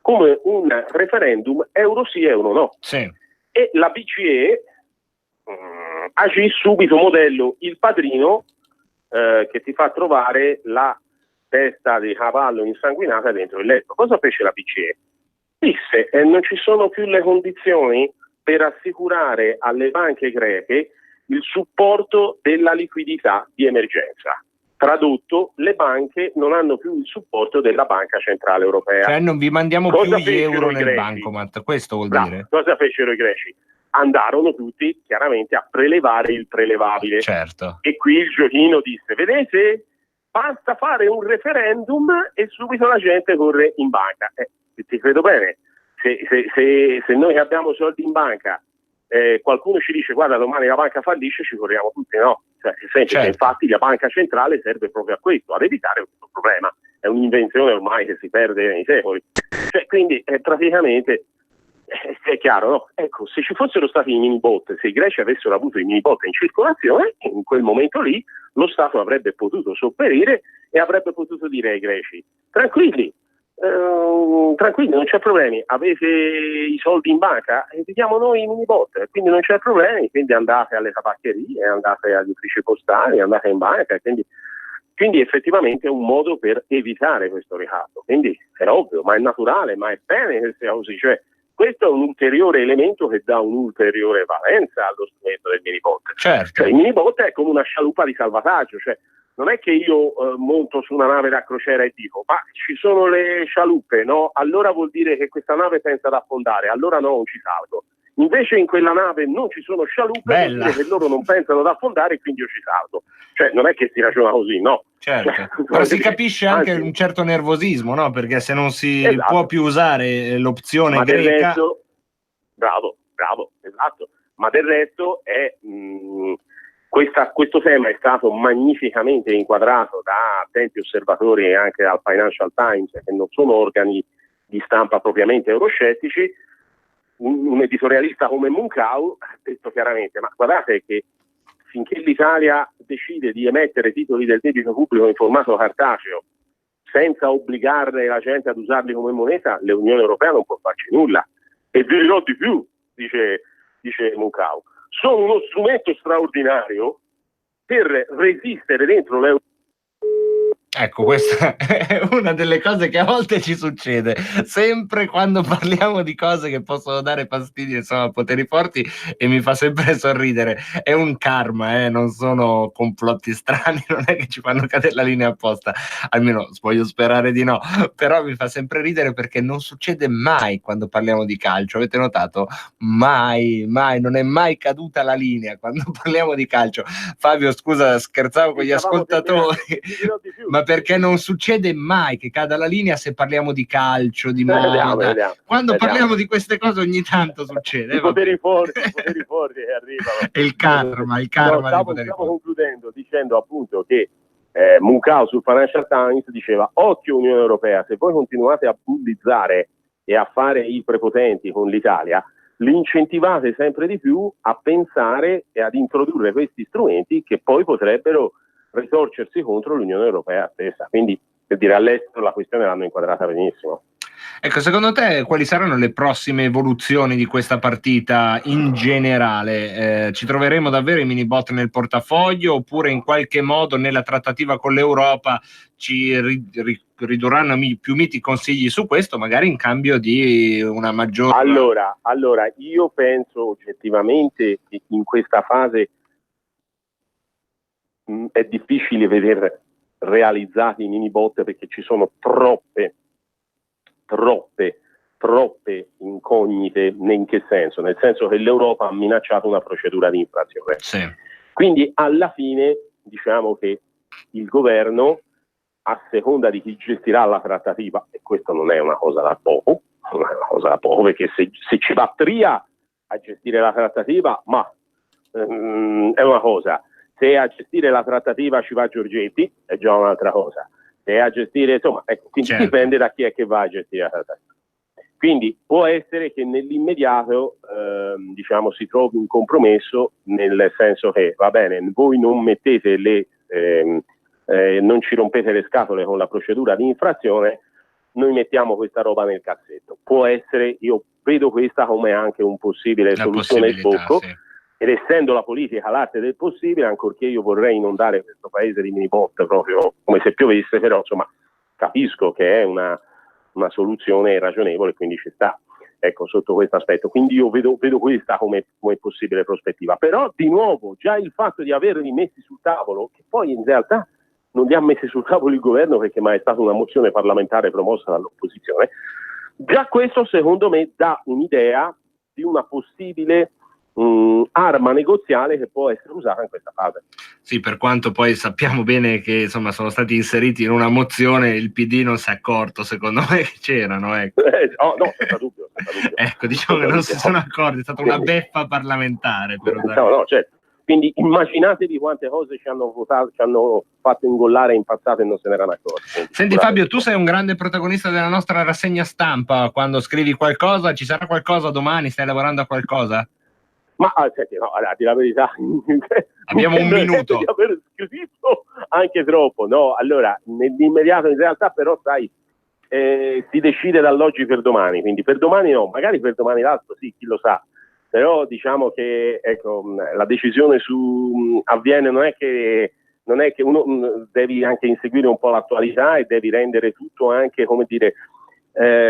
come un referendum euro sì, euro no. Sì. E la BCE agì subito modello il padrino che ti fa trovare la testa di cavallo insanguinata dentro il letto. Cosa fece la BCE? Disse non ci sono più le condizioni per assicurare alle banche greche il supporto della liquidità di emergenza. Tradotto, le banche non hanno più il supporto della Banca Centrale Europea. Cioè non vi mandiamo Cosa più gli euro fecero i nel greci? bancomat, questo vuol Bravo. dire? Cosa fecero i greci? Andarono tutti chiaramente a prelevare il prelevabile. Certo. E qui il giochino disse, vedete, basta fare un referendum e subito la gente corre in banca. Ti credo bene, se noi abbiamo soldi in banca, qualcuno ci dice guarda domani la banca fallisce, ci corriamo tutti, no? Cioè, senti, che infatti la banca centrale serve proprio a questo, ad evitare questo problema. È un'invenzione ormai che si perde nei secoli. Cioè, quindi praticamente è chiaro, no? Ecco, se ci fossero stati i mini bot, se i greci avessero avuto i mini bot in circolazione, in quel momento lì lo Stato avrebbe potuto sopperire e avrebbe potuto dire ai greci tranquilli, non c'è problemi, avete i soldi in banca e vi diamo noi i mini bot, quindi non c'è problemi, quindi andate alle tabaccherie, andate agli uffici postali, andate in banca, quindi effettivamente è un modo per evitare questo ricatto, quindi è ovvio, ma è naturale, ma è bene che sia così, cioè questo è un ulteriore elemento che dà un'ulteriore valenza allo strumento del minibot. Certo. Cioè, il minibot è come una scialuppa di salvataggio, cioè non è che io monto su una nave da crociera e dico ma ci sono le scialuppe, no? Allora vuol dire che questa nave pensa ad affondare, allora no, non ci salgo. Invece in quella nave non ci sono scialuppe, vuol dire che loro non pensano ad affondare e quindi io ci salgo. Cioè non è che si ragiona così, no? Certo. Però si capisce anche un certo nervosismo, no? Perché se non si può più usare l'opzione ma greca... del resto, bravo, esatto. Ma del resto è questo tema è stato magnificamente inquadrato da attenti osservatori e anche dal Financial Times, che non sono organi di stampa propriamente euroscettici. Un editorialista come Munkau ha detto chiaramente, ma guardate che finché l'Italia decide di emettere titoli del debito pubblico in formato cartaceo senza obbligare la gente ad usarli come moneta, l'Unione Europea non può farci nulla. E vi dirò di più, dice Munkau, sono uno strumento straordinario per resistere dentro l'euro. Ecco, questa è una delle cose che a volte ci succede, sempre quando parliamo di cose che possono dare fastidio, insomma, poteri forti, e mi fa sempre sorridere. È un karma, non sono complotti strani, non è che ci fanno cadere la linea apposta, almeno voglio sperare di no, però mi fa sempre ridere perché non succede mai quando parliamo di calcio, avete notato? Mai, non è mai caduta la linea quando parliamo di calcio. Fabio, scusa, scherzavo con gli ascoltatori, ma perché non succede mai che cada la linea se parliamo di calcio, di moda. Vediamo. Quando parliamo di queste cose ogni tanto succede. I poteri forti che arrivano. È il karma. Stavo concludendo dicendo appunto che Munkau sul Financial Times diceva occhio Unione Europea, se voi continuate a bullizzare e a fare i prepotenti con l'Italia, li incentivate sempre di più a pensare e ad introdurre questi strumenti che poi potrebbero ritorcersi contro l'Unione Europea stessa. Quindi, per dire, all'estero la questione l'hanno inquadrata benissimo. Ecco, secondo te quali saranno le prossime evoluzioni di questa partita in generale? Ci troveremo davvero i mini bot nel portafoglio oppure in qualche modo nella trattativa con l'Europa ci ridurranno più miti consigli su questo, magari in cambio di una maggiore... Allora, io penso oggettivamente che in questa fase è difficile vedere realizzati i mini bot perché ci sono troppe incognite. In che senso? Nel senso che l'Europa ha minacciato una procedura di infrazione. Sì. Quindi alla fine diciamo che il governo, a seconda di chi gestirà la trattativa, e questo non è una cosa da poco, perché se ci va Tria a gestire la trattativa, ma è una cosa. Se a gestire la trattativa ci va Giorgetti, è già un'altra cosa. Se a gestire, insomma, ecco, quindi certo, dipende da chi è che va a gestire la trattativa. Quindi può essere che nell'immediato diciamo si trovi un compromesso, nel senso che va bene, voi non mettete non ci rompete le scatole con la procedura di infrazione, noi mettiamo questa roba nel cassetto. Può essere, io vedo questa come anche un possibile soluzione del bocco, sì. Ed essendo la politica l'arte del possibile, ancorché io vorrei inondare questo paese di minibot proprio come se piovesse, però insomma capisco che è una soluzione ragionevole, quindi ci sta, ecco, sotto questo aspetto. Quindi io vedo questa come possibile prospettiva. Però di nuovo già il fatto di averli messi sul tavolo, che poi in realtà non li ha messi sul tavolo il governo perché mai è stata una mozione parlamentare promossa dall'opposizione, già questo secondo me dà un'idea di una possibile arma negoziale che può essere usata in questa fase. Sì, per quanto poi sappiamo bene che insomma sono stati inseriti in una mozione, il PD non si è accorto, secondo me, che c'erano. Ecco. No, senza dubbio. Ecco, diciamo che non si sono accorti, è stata una beffa parlamentare. No, certo. Quindi immaginatevi quante cose ci hanno votato, ci hanno fatto ingollare, impazzate e non se ne erano accorti. Senti Fabio, tu sei un grande protagonista della nostra rassegna stampa, quando scrivi qualcosa, ci sarà qualcosa domani, stai lavorando a qualcosa? Ma senti, no, a dire la verità, abbiamo un minuto di aver scritto anche troppo, no? Allora, nell'immediato in realtà però sai, si decide dall'oggi per domani, quindi per domani no, magari per domani l'altro sì, chi lo sa, però diciamo che ecco, la decisione avviene, non è che uno devi anche inseguire un po' l'attualità e devi rendere tutto anche, come dire,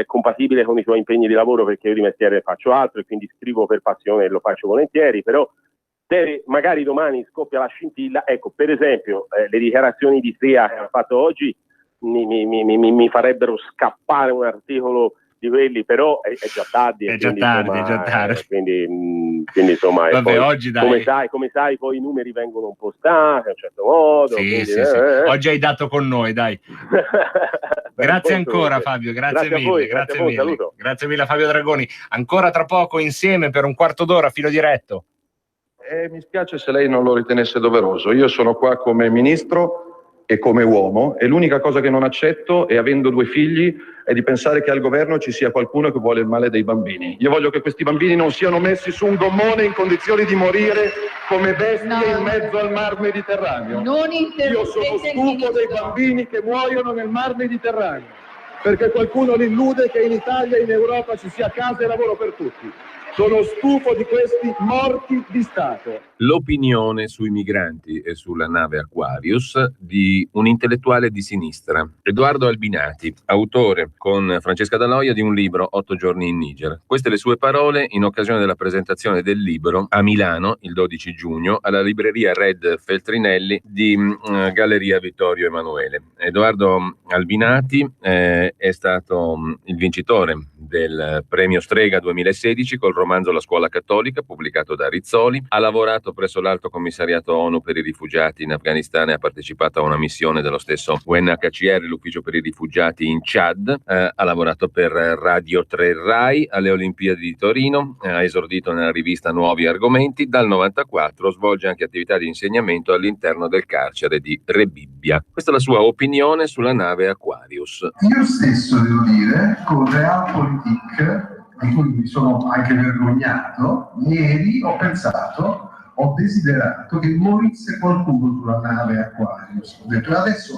compatibile con i tuoi impegni di lavoro, perché io di mestiere faccio altro e quindi scrivo per passione e lo faccio volentieri, però magari domani scoppia la scintilla. Ecco, per esempio le dichiarazioni di Tria che hanno fatto oggi mi farebbero scappare un articolo di quelli, però è già tardi. È già tardi. Quindi insomma, vabbè, poi, oggi dai. Come sai, poi i numeri vengono postati a un certo modo. Sì, quindi, sì. Oggi hai dato con noi, dai. Grazie ancora Fabio, grazie mille. Grazie mille a Fabio Dragoni. Ancora tra poco insieme per un quarto d'ora, filo diretto. Mi spiace se lei non lo ritenesse doveroso. Io sono qua come ministro e come uomo e l'unica cosa che non accetto, e avendo 2 figli, è di pensare che al governo ci sia qualcuno che vuole il male dei bambini. Io voglio che questi bambini non siano messi su un gommone in condizioni di morire come bestie in mezzo al mar Mediterraneo. Io sono stufo dei bambini che muoiono nel mar Mediterraneo, perché qualcuno li illude che in Italia e in Europa ci sia casa e lavoro per tutti. Sono stufo di questi morti di Stato. L'opinione sui migranti e sulla nave Aquarius di un intellettuale di sinistra, Edoardo Albinati, autore con Francesca Daloia di un libro 8 giorni in Niger. Queste le sue parole in occasione della presentazione del libro a Milano il 12 giugno alla libreria Red Feltrinelli di Galleria Vittorio Emanuele. Edoardo Albinati è stato il vincitore del premio Strega 2016 col romanzo La scuola cattolica, pubblicato da Rizzoli. Ha lavorato presso l'Alto Commissariato ONU per i rifugiati in Afghanistan e ha partecipato a una missione dello stesso UNHCR, l'ufficio per i rifugiati in Chad. Ha lavorato per Radio 3 Rai alle Olimpiadi di Torino, ha esordito nella rivista Nuovi Argomenti. Dal 94 svolge anche attività di insegnamento all'interno del carcere di Rebibbia. Questa è la sua opinione sulla nave Aquarius. Io stesso, devo dire, con Realpolitik, di cui mi sono anche vergognato, ieri ho desiderato che morisse qualcuno sulla nave Aquarius. Ho detto, adesso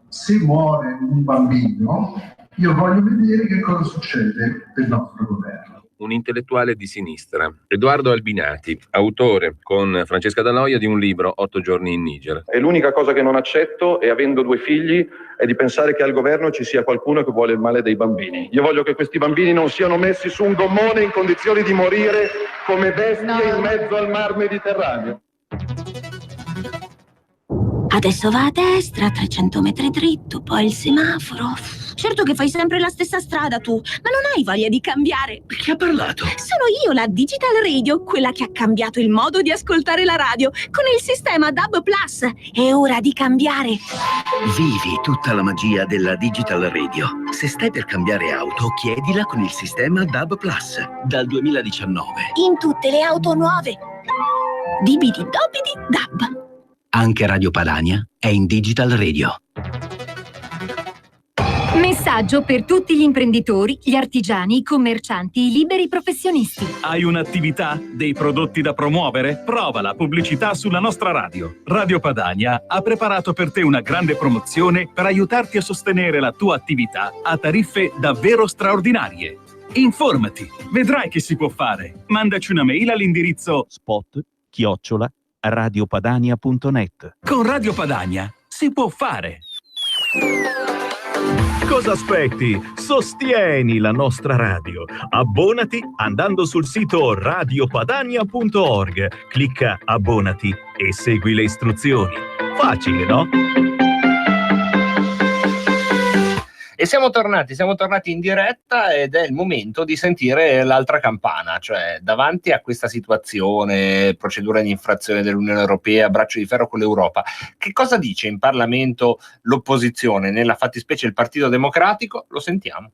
se muore un bambino, io voglio vedere che cosa succede del nostro governo. Un intellettuale di sinistra, Edoardo Albinati, autore con Francesca Daloia di un libro 8 giorni in Niger. E l'unica cosa che non accetto, e avendo 2 figli, è di pensare che al governo ci sia qualcuno che vuole il male dei bambini. Io voglio che questi bambini non siano messi su un gommone in condizioni di morire come bestie in mezzo al mar Mediterraneo. Adesso va a destra, 300 metri dritto, poi il semaforo. certo che fai sempre la stessa strada tu, ma non hai voglia di cambiare. Chi ha parlato? Sono io, la Digital Radio, quella che ha cambiato il modo di ascoltare la radio con il sistema DAB+. È ora di cambiare. Vivi tutta la magia della Digital Radio. Se stai per cambiare auto, chiedila con il sistema DAB+, dal 2019. In tutte le auto nuove. Dibidi dobidi DAB. Anche Radio Padania è in Digital Radio. Messaggio per tutti gli imprenditori, gli artigiani, i commercianti, i liberi professionisti. Hai un'attività? Dei prodotti da promuovere? Prova la pubblicità sulla nostra radio. Radio Padania ha preparato per te una grande promozione per aiutarti a sostenere la tua attività a tariffe davvero straordinarie. Informati, vedrai che si può fare. Mandaci una mail all'indirizzo spot@radiopadania.net. Con Radio Padania si può fare. Cosa aspetti? Sostieni la nostra radio. Abbonati andando sul sito radiopadania.org. Clicca abbonati e segui le istruzioni. Facile, no? E siamo tornati in diretta ed è il momento di sentire l'altra campana, cioè davanti a questa situazione, procedura di infrazione dell'Unione Europea, braccio di ferro con l'Europa, che cosa dice in Parlamento l'opposizione, nella fattispecie il Partito Democratico? Lo sentiamo.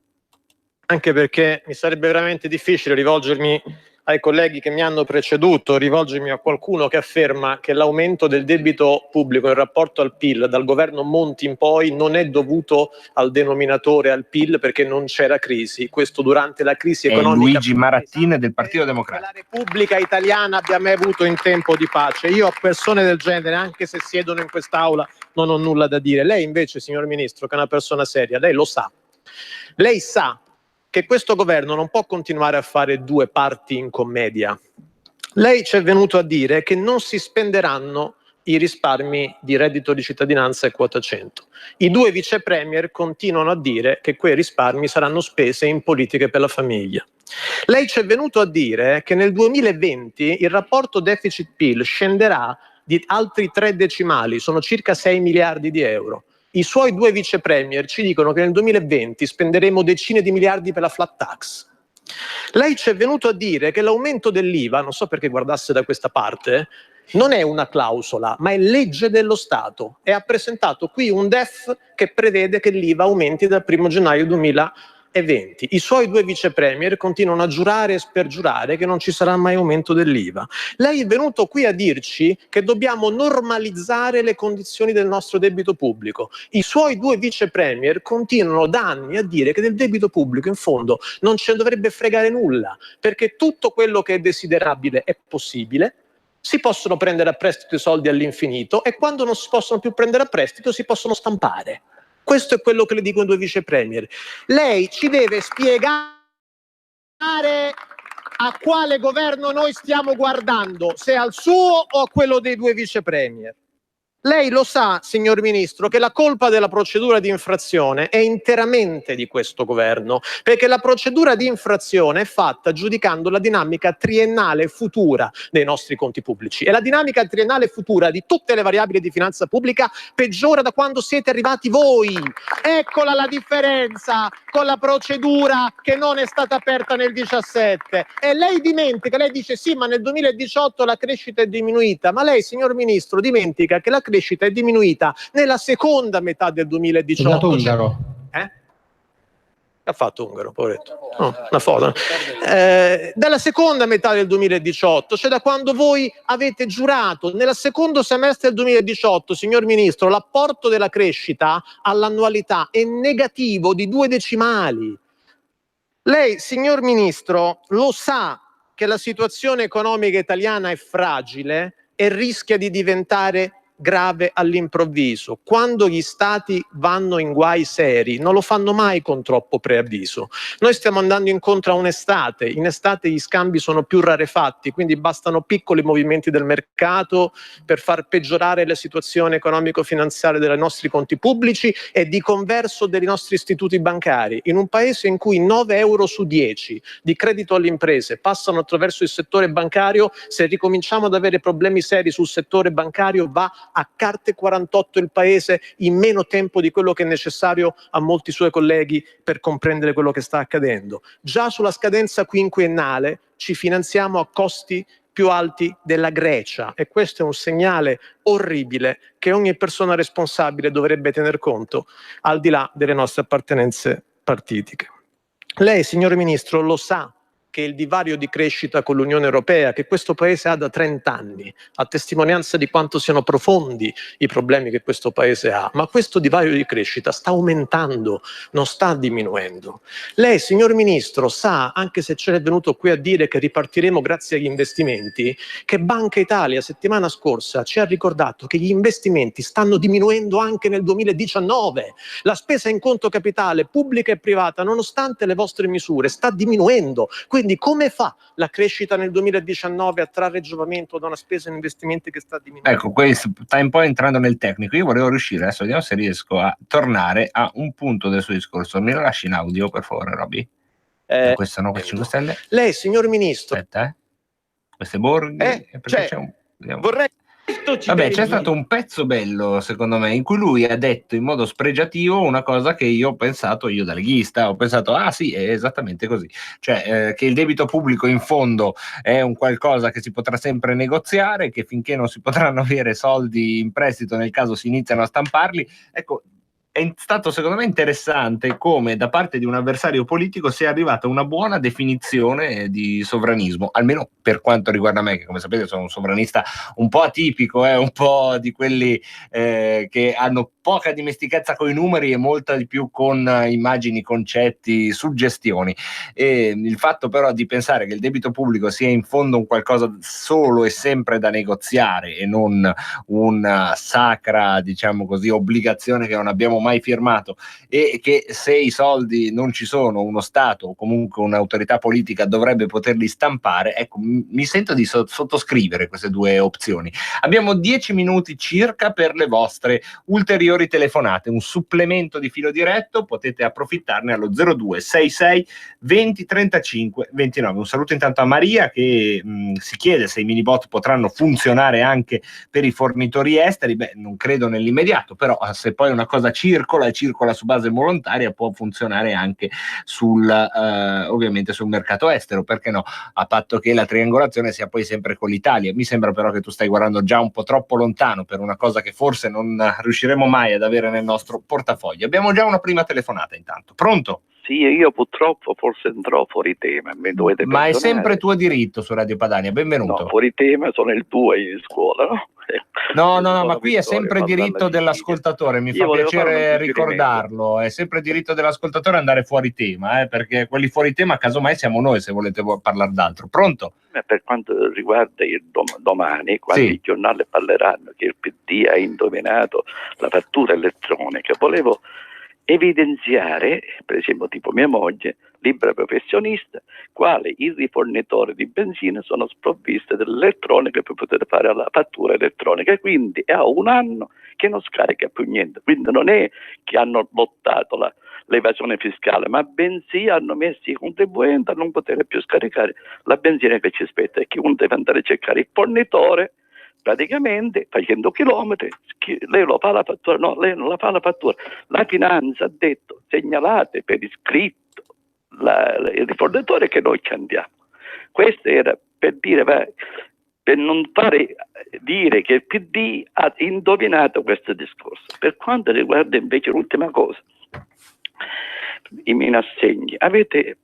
Anche perché mi sarebbe veramente difficile rivolgermi ai colleghi che mi hanno preceduto, rivolgermi a qualcuno che afferma che l'aumento del debito pubblico in rapporto al PIL dal governo Monti in poi non è dovuto al denominatore, al PIL, perché non c'era crisi. Questo durante la crisi economica. Luigi Marattini del Partito Democratico. La Repubblica Italiana abbia mai avuto in tempo di pace. Io a persone del genere, anche se siedono in quest'aula, non ho nulla da dire. Lei invece, signor Ministro, che è una persona seria, lei lo sa. Lei sa che questo governo non può continuare a fare due parti in commedia. Lei ci è venuto a dire che non si spenderanno i risparmi di reddito di cittadinanza e quota 100. I due vice premier continuano a dire che quei risparmi saranno spese in politiche per la famiglia. Lei ci è venuto a dire che nel 2020 il rapporto deficit-PIL scenderà di altri 3 decimali, sono circa 6 miliardi di euro. I suoi due vice premier ci dicono che nel 2020 spenderemo decine di miliardi per la flat tax. Lei ci è venuto a dire che l'aumento dell'IVA, non so perché guardasse da questa parte, non è una clausola, ma è legge dello Stato, e ha presentato qui un DEF che prevede che l'IVA aumenti dal 1 gennaio 2020. I suoi due vice premier continuano a giurare e spergiurare che non ci sarà mai aumento dell'IVA. Lei è venuto qui a dirci che dobbiamo normalizzare le condizioni del nostro debito pubblico. I suoi due vice premier continuano da anni a dire che del debito pubblico in fondo non ce ne dovrebbe fregare nulla, perché tutto quello che è desiderabile è possibile. Si possono prendere a prestito i soldi all'infinito e quando non si possono più prendere a prestito si possono stampare. Questo è quello che le dicono i due vice premier. Lei ci deve spiegare a quale governo noi stiamo guardando, se al suo o a quello dei due vice premier. Lei lo sa, signor Ministro, che la colpa della procedura di infrazione è interamente di questo governo, perché la procedura di infrazione è fatta giudicando la dinamica triennale futura dei nostri conti pubblici, e la dinamica triennale futura di tutte le variabili di finanza pubblica peggiora da quando siete arrivati voi. Eccola la differenza con la procedura che non è stata aperta nel 2017. E lei dimentica, lei dice sì, ma nel 2018 la crescita è diminuita, ma lei, signor Ministro, dimentica che la crescita è diminuita nella seconda metà del 2018. Ungaro. Ha fatto Ungaro, poveretto. No, una foto. Dalla seconda metà del 2018, cioè da quando voi avete giurato. Nel secondo semestre del 2018, signor Ministro, l'apporto della crescita all'annualità è negativo di 2 decimali. Lei, signor Ministro, lo sa che la situazione economica italiana è fragile e rischia di diventare grave all'improvviso. Quando gli stati vanno in guai seri non lo fanno mai con troppo preavviso. Noi stiamo andando incontro a un'estate, in estate gli scambi sono più rarefatti, quindi bastano piccoli movimenti del mercato per far peggiorare la situazione economico-finanziaria dei nostri conti pubblici e di converso dei nostri istituti bancari. In un paese in cui 9 euro su 10 di credito alle imprese passano attraverso il settore bancario, se ricominciamo ad avere problemi seri sul settore bancario va a carte 48 il paese in meno tempo di quello che è necessario a molti suoi colleghi per comprendere quello che sta accadendo. Già sulla scadenza quinquennale ci finanziamo a costi più alti della Grecia e questo è un segnale orribile che ogni persona responsabile dovrebbe tener conto, al di là delle nostre appartenenze partitiche. Lei, signor Ministro, lo sa che il divario di crescita con l'Unione Europea che questo Paese ha da 30 anni, a testimonianza di quanto siano profondi i problemi che questo Paese ha, ma questo divario di crescita sta aumentando, non sta diminuendo. Lei, signor Ministro, sa, anche se ce l'è venuto qui a dire che ripartiremo grazie agli investimenti, che Banca Italia settimana scorsa ci ha ricordato che gli investimenti stanno diminuendo anche nel 2019. La spesa in conto capitale pubblica e privata, nonostante le vostre misure, sta diminuendo. Quindi come fa la crescita nel 2019 a trarre giovamento da una spesa in investimenti che sta diminuendo? Ecco, questo sta un po' entrando nel tecnico. Io volevo riuscire, adesso vediamo se riesco a tornare a un punto del suo discorso. Mi lo lasci in audio, per favore, Roby? Questo no, 5 Stelle. Lei, signor Ministro... Aspetta, Questo è Borghi. Perché c'è un... Vorrei... Vabbè, c'è stato un pezzo bello, secondo me, in cui lui ha detto in modo spregiativo una cosa che io ho pensato, io da leghista, ho pensato, ah sì, è esattamente così. Cioè, che il debito pubblico in fondo è un qualcosa che si potrà sempre negoziare, che finché non si potranno avere soldi in prestito, nel caso si iniziano a stamparli, ecco, è stato secondo me interessante come da parte di un avversario politico sia arrivata una buona definizione di sovranismo, almeno per quanto riguarda me, che come sapete sono un sovranista un po' atipico, un po' di quelli che hanno poca dimestichezza con i numeri e molta di più con immagini, concetti, suggestioni. E il fatto però di pensare che il debito pubblico sia in fondo un qualcosa solo e sempre da negoziare e non una sacra, diciamo così, obbligazione che non abbiamo mai firmato, e che se i soldi non ci sono, uno Stato o comunque un'autorità politica dovrebbe poterli stampare, ecco, mi sento di sottoscrivere queste due opzioni. Abbiamo 10 minuti circa per le vostre ulteriori telefonate, un supplemento di filo diretto, potete approfittarne allo 0266 20 35 29. Un saluto intanto a Maria che si chiede se i minibot potranno funzionare anche per i fornitori esteri. Beh, non credo nell'immediato, però se poi una cosa circola su base volontaria può funzionare anche ovviamente sul mercato estero, perché no, a patto che la triangolazione sia poi sempre con l'Italia. Mi sembra però che tu stai guardando già un po' troppo lontano per una cosa che forse non riusciremo mai ad avere nel nostro portafoglio. Abbiamo già una prima telefonata intanto. Pronto? Sì, io purtroppo forse andrò fuori tema, mi dovete Ma perdonare. è sempre tuo diritto su Radio Padania, benvenuto. No, fuori tema sono il tuo in scuola, no? No, ma qui è sempre diritto dell'ascoltatore, mi fa piacere ricordarlo, è sempre diritto dell'ascoltatore andare fuori tema, perché quelli fuori tema casomai siamo noi se volete parlare d'altro. Pronto? Per quanto riguarda il domani, quando i giornali parleranno che il PD ha indovinato la fattura elettronica, volevo evidenziare, per esempio tipo mia moglie, libera professionista, quale i rifornitori di benzina sono sprovviste dell'elettronica per poter fare la fattura elettronica, quindi ha un anno che non scarica più niente. Quindi non è che hanno lottato l'evasione fiscale, ma bensì hanno messo i contribuenti a non poter più scaricare la benzina che ci spetta, e chiunque deve andare a cercare il fornitore. Praticamente facendo chilometri, lei lo fa la fattura, no, lei non la fa la fattura. La finanza ha detto segnalate per iscritto il rifornitore che noi ci andiamo. Questo era per dire, per non fare dire che il PD ha indovinato questo discorso. Per quanto riguarda invece l'ultima cosa, i miei assegni, avete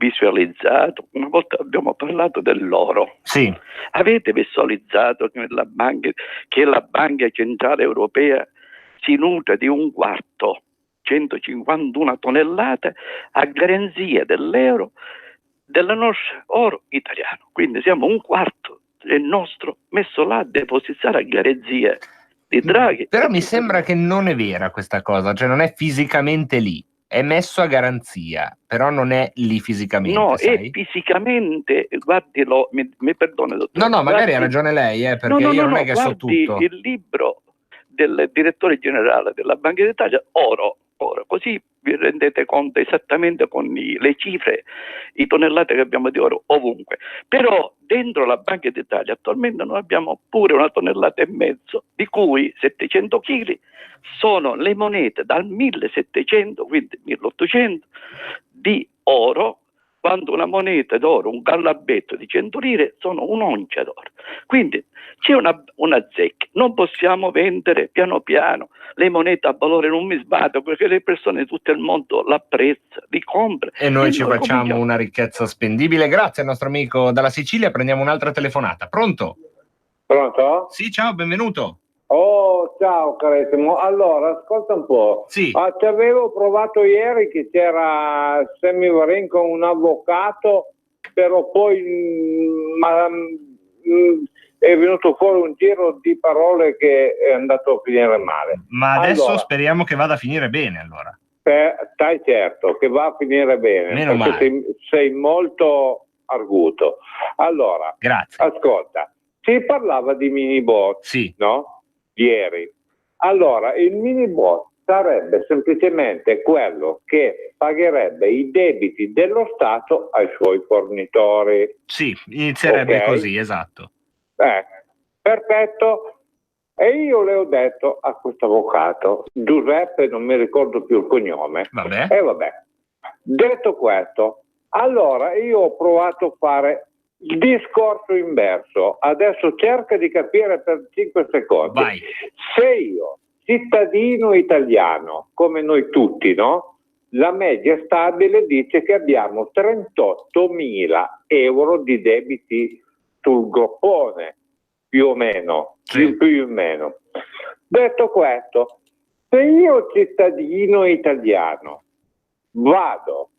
visualizzato, una volta abbiamo parlato dell'oro, sì. Avete visualizzato che la Banca Centrale Europea si nutre di un quarto, 151 tonnellate, a garanzia dell'euro, del nostro oro italiano. Quindi siamo un quarto del nostro messo là a depositare a garanzia di Draghi. Però mi sembra che non è vera questa cosa, cioè non è fisicamente lì. È messo a garanzia, però non è lì fisicamente. No, sai? è fisicamente, guardilo, mi perdoni dottore. No, magari ha ragione lei, perché io non è che so tutto. Il libro del direttore generale della Banca d'Italia, oro, così vi rendete conto esattamente con le cifre, i tonnellate che abbiamo di oro ovunque. Però dentro la Banca d'Italia attualmente noi abbiamo pure 1,5 tonnellate, di cui 700 kg sono le monete dal 1700, quindi 1800, di oro, quando una moneta d'oro, un gallabetto di 100 lire, sono un'oncia d'oro. Quindi c'è una zecca. Non possiamo vendere piano piano le monete a valore numismatico, perché le persone di tutto il mondo l'apprezzano, li comprano. E noi ci facciamo cominciamo. una ricchezza spendibile. Grazie al nostro amico dalla Sicilia. Prendiamo un'altra telefonata. Pronto? Pronto? Sì, ciao, benvenuto. Oh, ciao carissimo. Allora, ascolta un po'. Sì. Ti avevo provato ieri che c'era Semivarin con un avvocato, però poi è venuto fuori un giro di parole che è andato a finire male. Ma adesso allora, speriamo che vada a finire bene, allora. stai certo che va a finire bene. Meno perché male. sei molto arguto. Allora, grazie. Ascolta, si parlava di minibot, sì, no? Ieri. Allora, il minibot sarebbe semplicemente quello che pagherebbe i debiti dello Stato ai suoi fornitori. Sì, inizierebbe Ok? così, esatto. Perfetto. E io le ho detto a questo avvocato, Giuseppe, non mi ricordo più il cognome. Vabbè. E vabbè. Detto questo, allora io ho provato a fare il discorso inverso. Adesso cerca di capire per 5 secondi. Vai. Se io, cittadino italiano, come noi tutti, no? La media stabile dice che abbiamo 38.000 euro di debiti sul groppone, più o meno, più o meno. Detto questo, se io cittadino italiano vado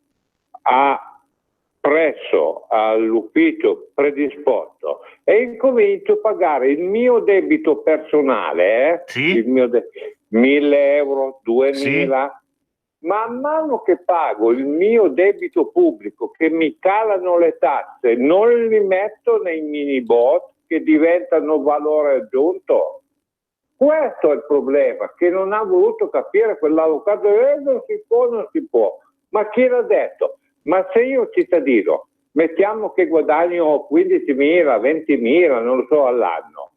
presso all'ufficio predisposto e incomincio a pagare il mio debito personale, il mio 1.000 euro, 2.000, man mano che pago il mio debito pubblico, che mi calano le tasse, non li metto nei minibot che diventano valore aggiunto. Questo è il problema, che non ha voluto capire quell'avvocato. Non si può. Ma chi l'ha detto? Ma se io cittadino, mettiamo che guadagno 15.000, 20.000, non lo so, all'anno,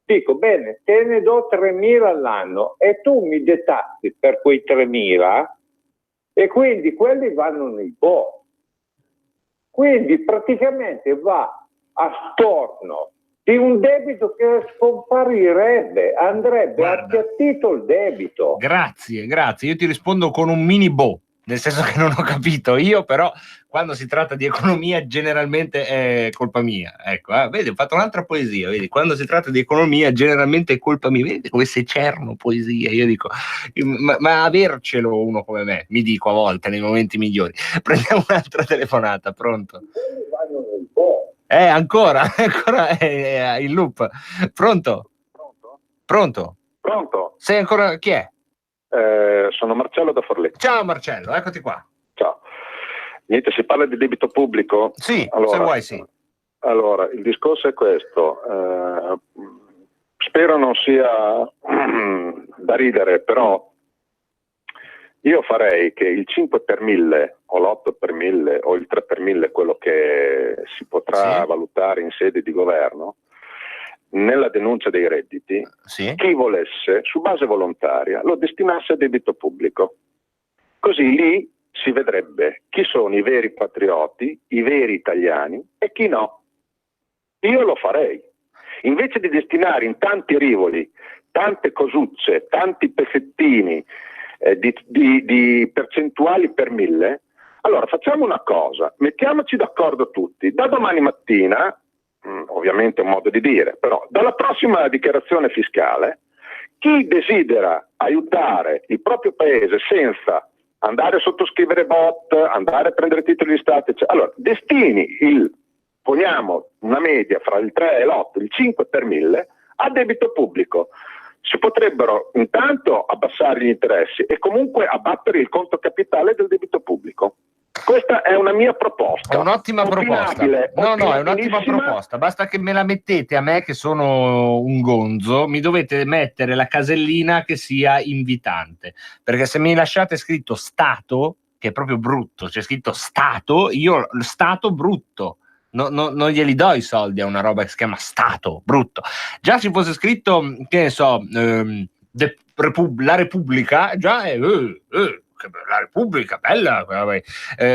dico, bene, te ne do 3.000 all'anno e tu mi detassi per quei 3.000 e quindi quelli vanno nei bot. Quindi praticamente va a storno di un debito che scomparirebbe, andrebbe appiattito il debito. Grazie. Io ti rispondo con un mini boh, nel senso che non ho capito io, però quando si tratta di economia generalmente è colpa mia. Ecco, vedi, ho fatto un'altra poesia, vedi, quando si tratta di economia generalmente è colpa mia, vedi come se c'erano poesie, io dico, ma avercelo uno come me, mi dico a volte nei momenti migliori. Prendiamo un'altra telefonata, pronto? Ancora in loop. Pronto? Sei ancora, chi è? Sono Marcello da Forlì. Ciao Marcello, eccoti qua. Ciao. Niente, si parla di debito pubblico? Sì, allora, se vuoi sì. Allora, il discorso è questo. Spero non sia da ridere, però io farei che il 5 per 1000 o l'8 per 1000 o il 3 per 1000, quello che si potrà valutare in sede di governo, nella denuncia dei redditi, chi volesse, su base volontaria, lo destinasse a debito pubblico. Così lì si vedrebbe chi sono i veri patrioti, i veri italiani e chi no. Io lo farei. Invece di destinare in tanti rivoli, tante cosucce, tanti pezzettini di percentuali per 1000, allora facciamo una cosa, mettiamoci d'accordo tutti. Da domani mattina, ovviamente è un modo di dire, però dalla prossima dichiarazione fiscale, chi desidera aiutare il proprio paese senza andare a sottoscrivere bot, andare a prendere titoli di Stato, eccetera, allora destini poniamo una media fra il 3 e l'8, il 5 per 1000 a debito pubblico. Si potrebbero intanto abbassare gli interessi e comunque abbattere il conto capitale del debito pubblico. Questa è una mia proposta. È un'ottima proposta. No, è un'ottima proposta. Basta che me la mettete a me, che sono un gonzo, mi dovete mettere la casellina che sia invitante. Perché se mi lasciate scritto Stato, che è proprio brutto, c'è scritto Stato, io Stato brutto. Non glieli do i soldi a una roba che si chiama Stato, brutto. Già ci fosse scritto, che ne so, la Repubblica, già è la Repubblica, bella,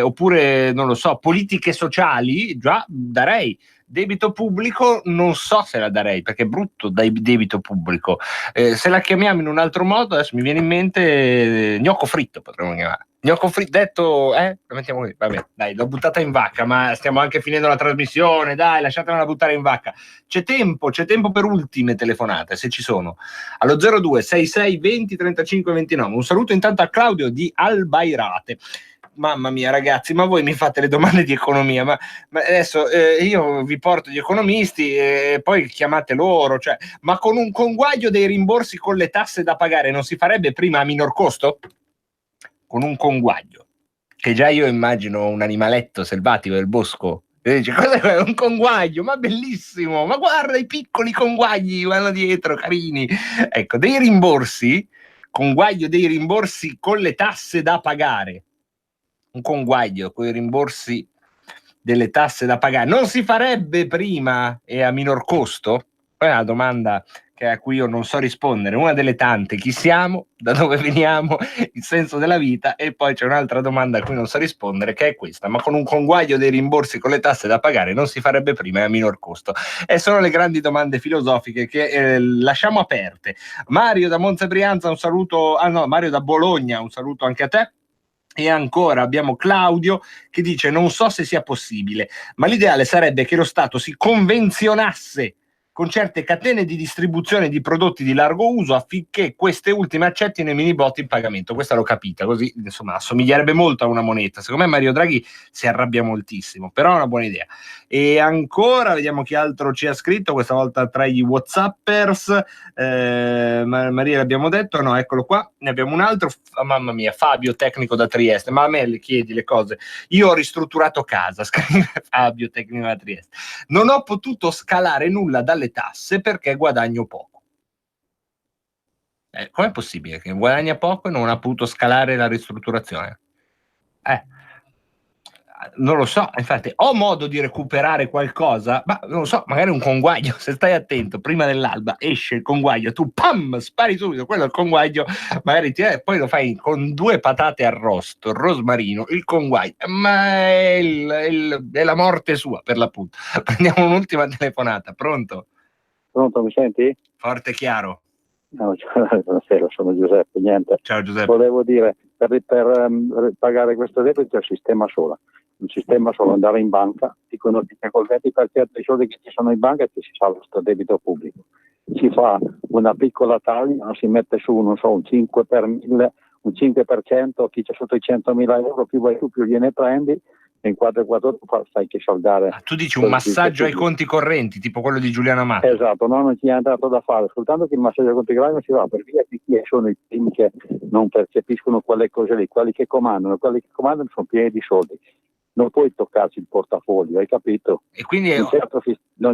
oppure, non lo so, politiche sociali, già darei. Debito pubblico non so se la darei, perché è brutto dai debito pubblico. Se la chiamiamo in un altro modo, adesso mi viene in mente gnocco fritto, potremmo chiamare. Gnocco fritto, detto, la mettiamo così, vabbè, dai, l'ho buttata in vacca, ma stiamo anche finendo la trasmissione, dai, lasciatemela buttare in vacca. C'è tempo per ultime telefonate, se ci sono. Allo 02 66 20 35 29. Un saluto intanto a Claudio di Albairate. Mamma mia, ragazzi, ma voi mi fate le domande di economia, ma adesso io vi porto gli economisti e poi chiamate loro, cioè, ma con un conguaglio dei rimborsi con le tasse da pagare non si farebbe prima a minor costo? Con un conguaglio, che già io immagino un animaletto selvatico del bosco, e dice, cos'è un conguaglio? Ma bellissimo, ma guarda i piccoli conguagli vanno dietro, carini. Ecco, dei rimborsi, conguaglio dei rimborsi con le tasse da pagare. Un conguaglio con i rimborsi delle tasse da pagare non si farebbe prima e a minor costo? Poi è una domanda a cui io non so rispondere, una delle tante: chi siamo, da dove veniamo, il senso della vita. E poi c'è un'altra domanda a cui non so rispondere, che è questa: ma con un conguaglio dei rimborsi con le tasse da pagare non si farebbe prima e a minor costo? E sono le grandi domande filosofiche che lasciamo aperte. Mario da Monza Brianza, un saluto. Mario da Bologna, un saluto anche a te. E ancora abbiamo Claudio che dice: non so se sia possibile, ma l'ideale sarebbe che lo Stato si convenzionasse con certe catene di distribuzione di prodotti di largo uso affinché queste ultime accettino i mini bot in pagamento. Questa l'ho capita, così insomma assomiglierebbe molto a una moneta. Secondo me Mario Draghi si arrabbia moltissimo, però è una buona idea. E ancora vediamo chi altro ci ha scritto, questa volta tra gli whatsappers. Maria l'abbiamo detto, no, eccolo qua, ne abbiamo un altro. Mamma mia, Fabio, tecnico da Trieste. Ma a me le chiedi le cose, io ho ristrutturato casa, scrive Fabio, tecnico da Trieste. Non ho potuto scalare nulla dalle tasse perché guadagno poco. Com'è possibile che guadagna poco e non ha potuto scalare la ristrutturazione? Non lo so, infatti ho modo di recuperare qualcosa, ma non lo so, magari un conguaglio, se stai attento, prima dell'alba esce il conguaglio, tu pam, spari subito, quello è il conguaglio, magari poi lo fai con 2 patate arrosto, il rosmarino, il conguaglio, ma è la morte sua per l'appunto. Prendiamo un'ultima telefonata, pronto? Pronto, mi senti? Forte e chiaro. No, buonasera, sono Giuseppe, niente. Ciao Giuseppe. Volevo dire, per pagare questo debito c'è il sistema solo, andare in banca, dicono che col 20% dei soldi che ci sono in banca ti si salva questo debito pubblico. Si fa una piccola taglia, si mette su, non so, un 5 per 1000, un 5%, chi c'è sotto i 100.000 euro, più vai tu, più gliene prendi, e in 4 fai che saldare. Tu dici un massaggio ai conti correnti, tipo quello di Giuliano Amato. Esatto, no, non c'è nient'altro da fare, soltanto che il massaggio ai conti correnti non si va per via di chi sono i primi che non percepiscono quelle cose lì, quelli che comandano sono pieni di soldi. Non puoi toccarci il portafoglio, hai capito? E quindi non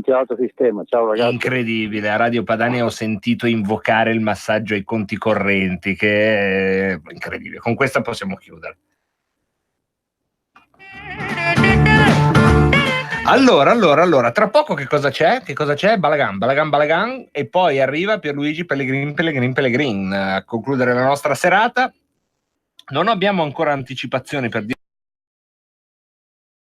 c'è altro sistema. Ciao ragazzi. Incredibile, a Radio Padania ho sentito invocare il massaggio ai conti correnti, che è incredibile. Con questa possiamo chiudere. Allora, tra poco che cosa c'è? Balagan, e poi arriva Pierluigi Pellegrin a concludere la nostra serata. Non abbiamo ancora anticipazioni per dire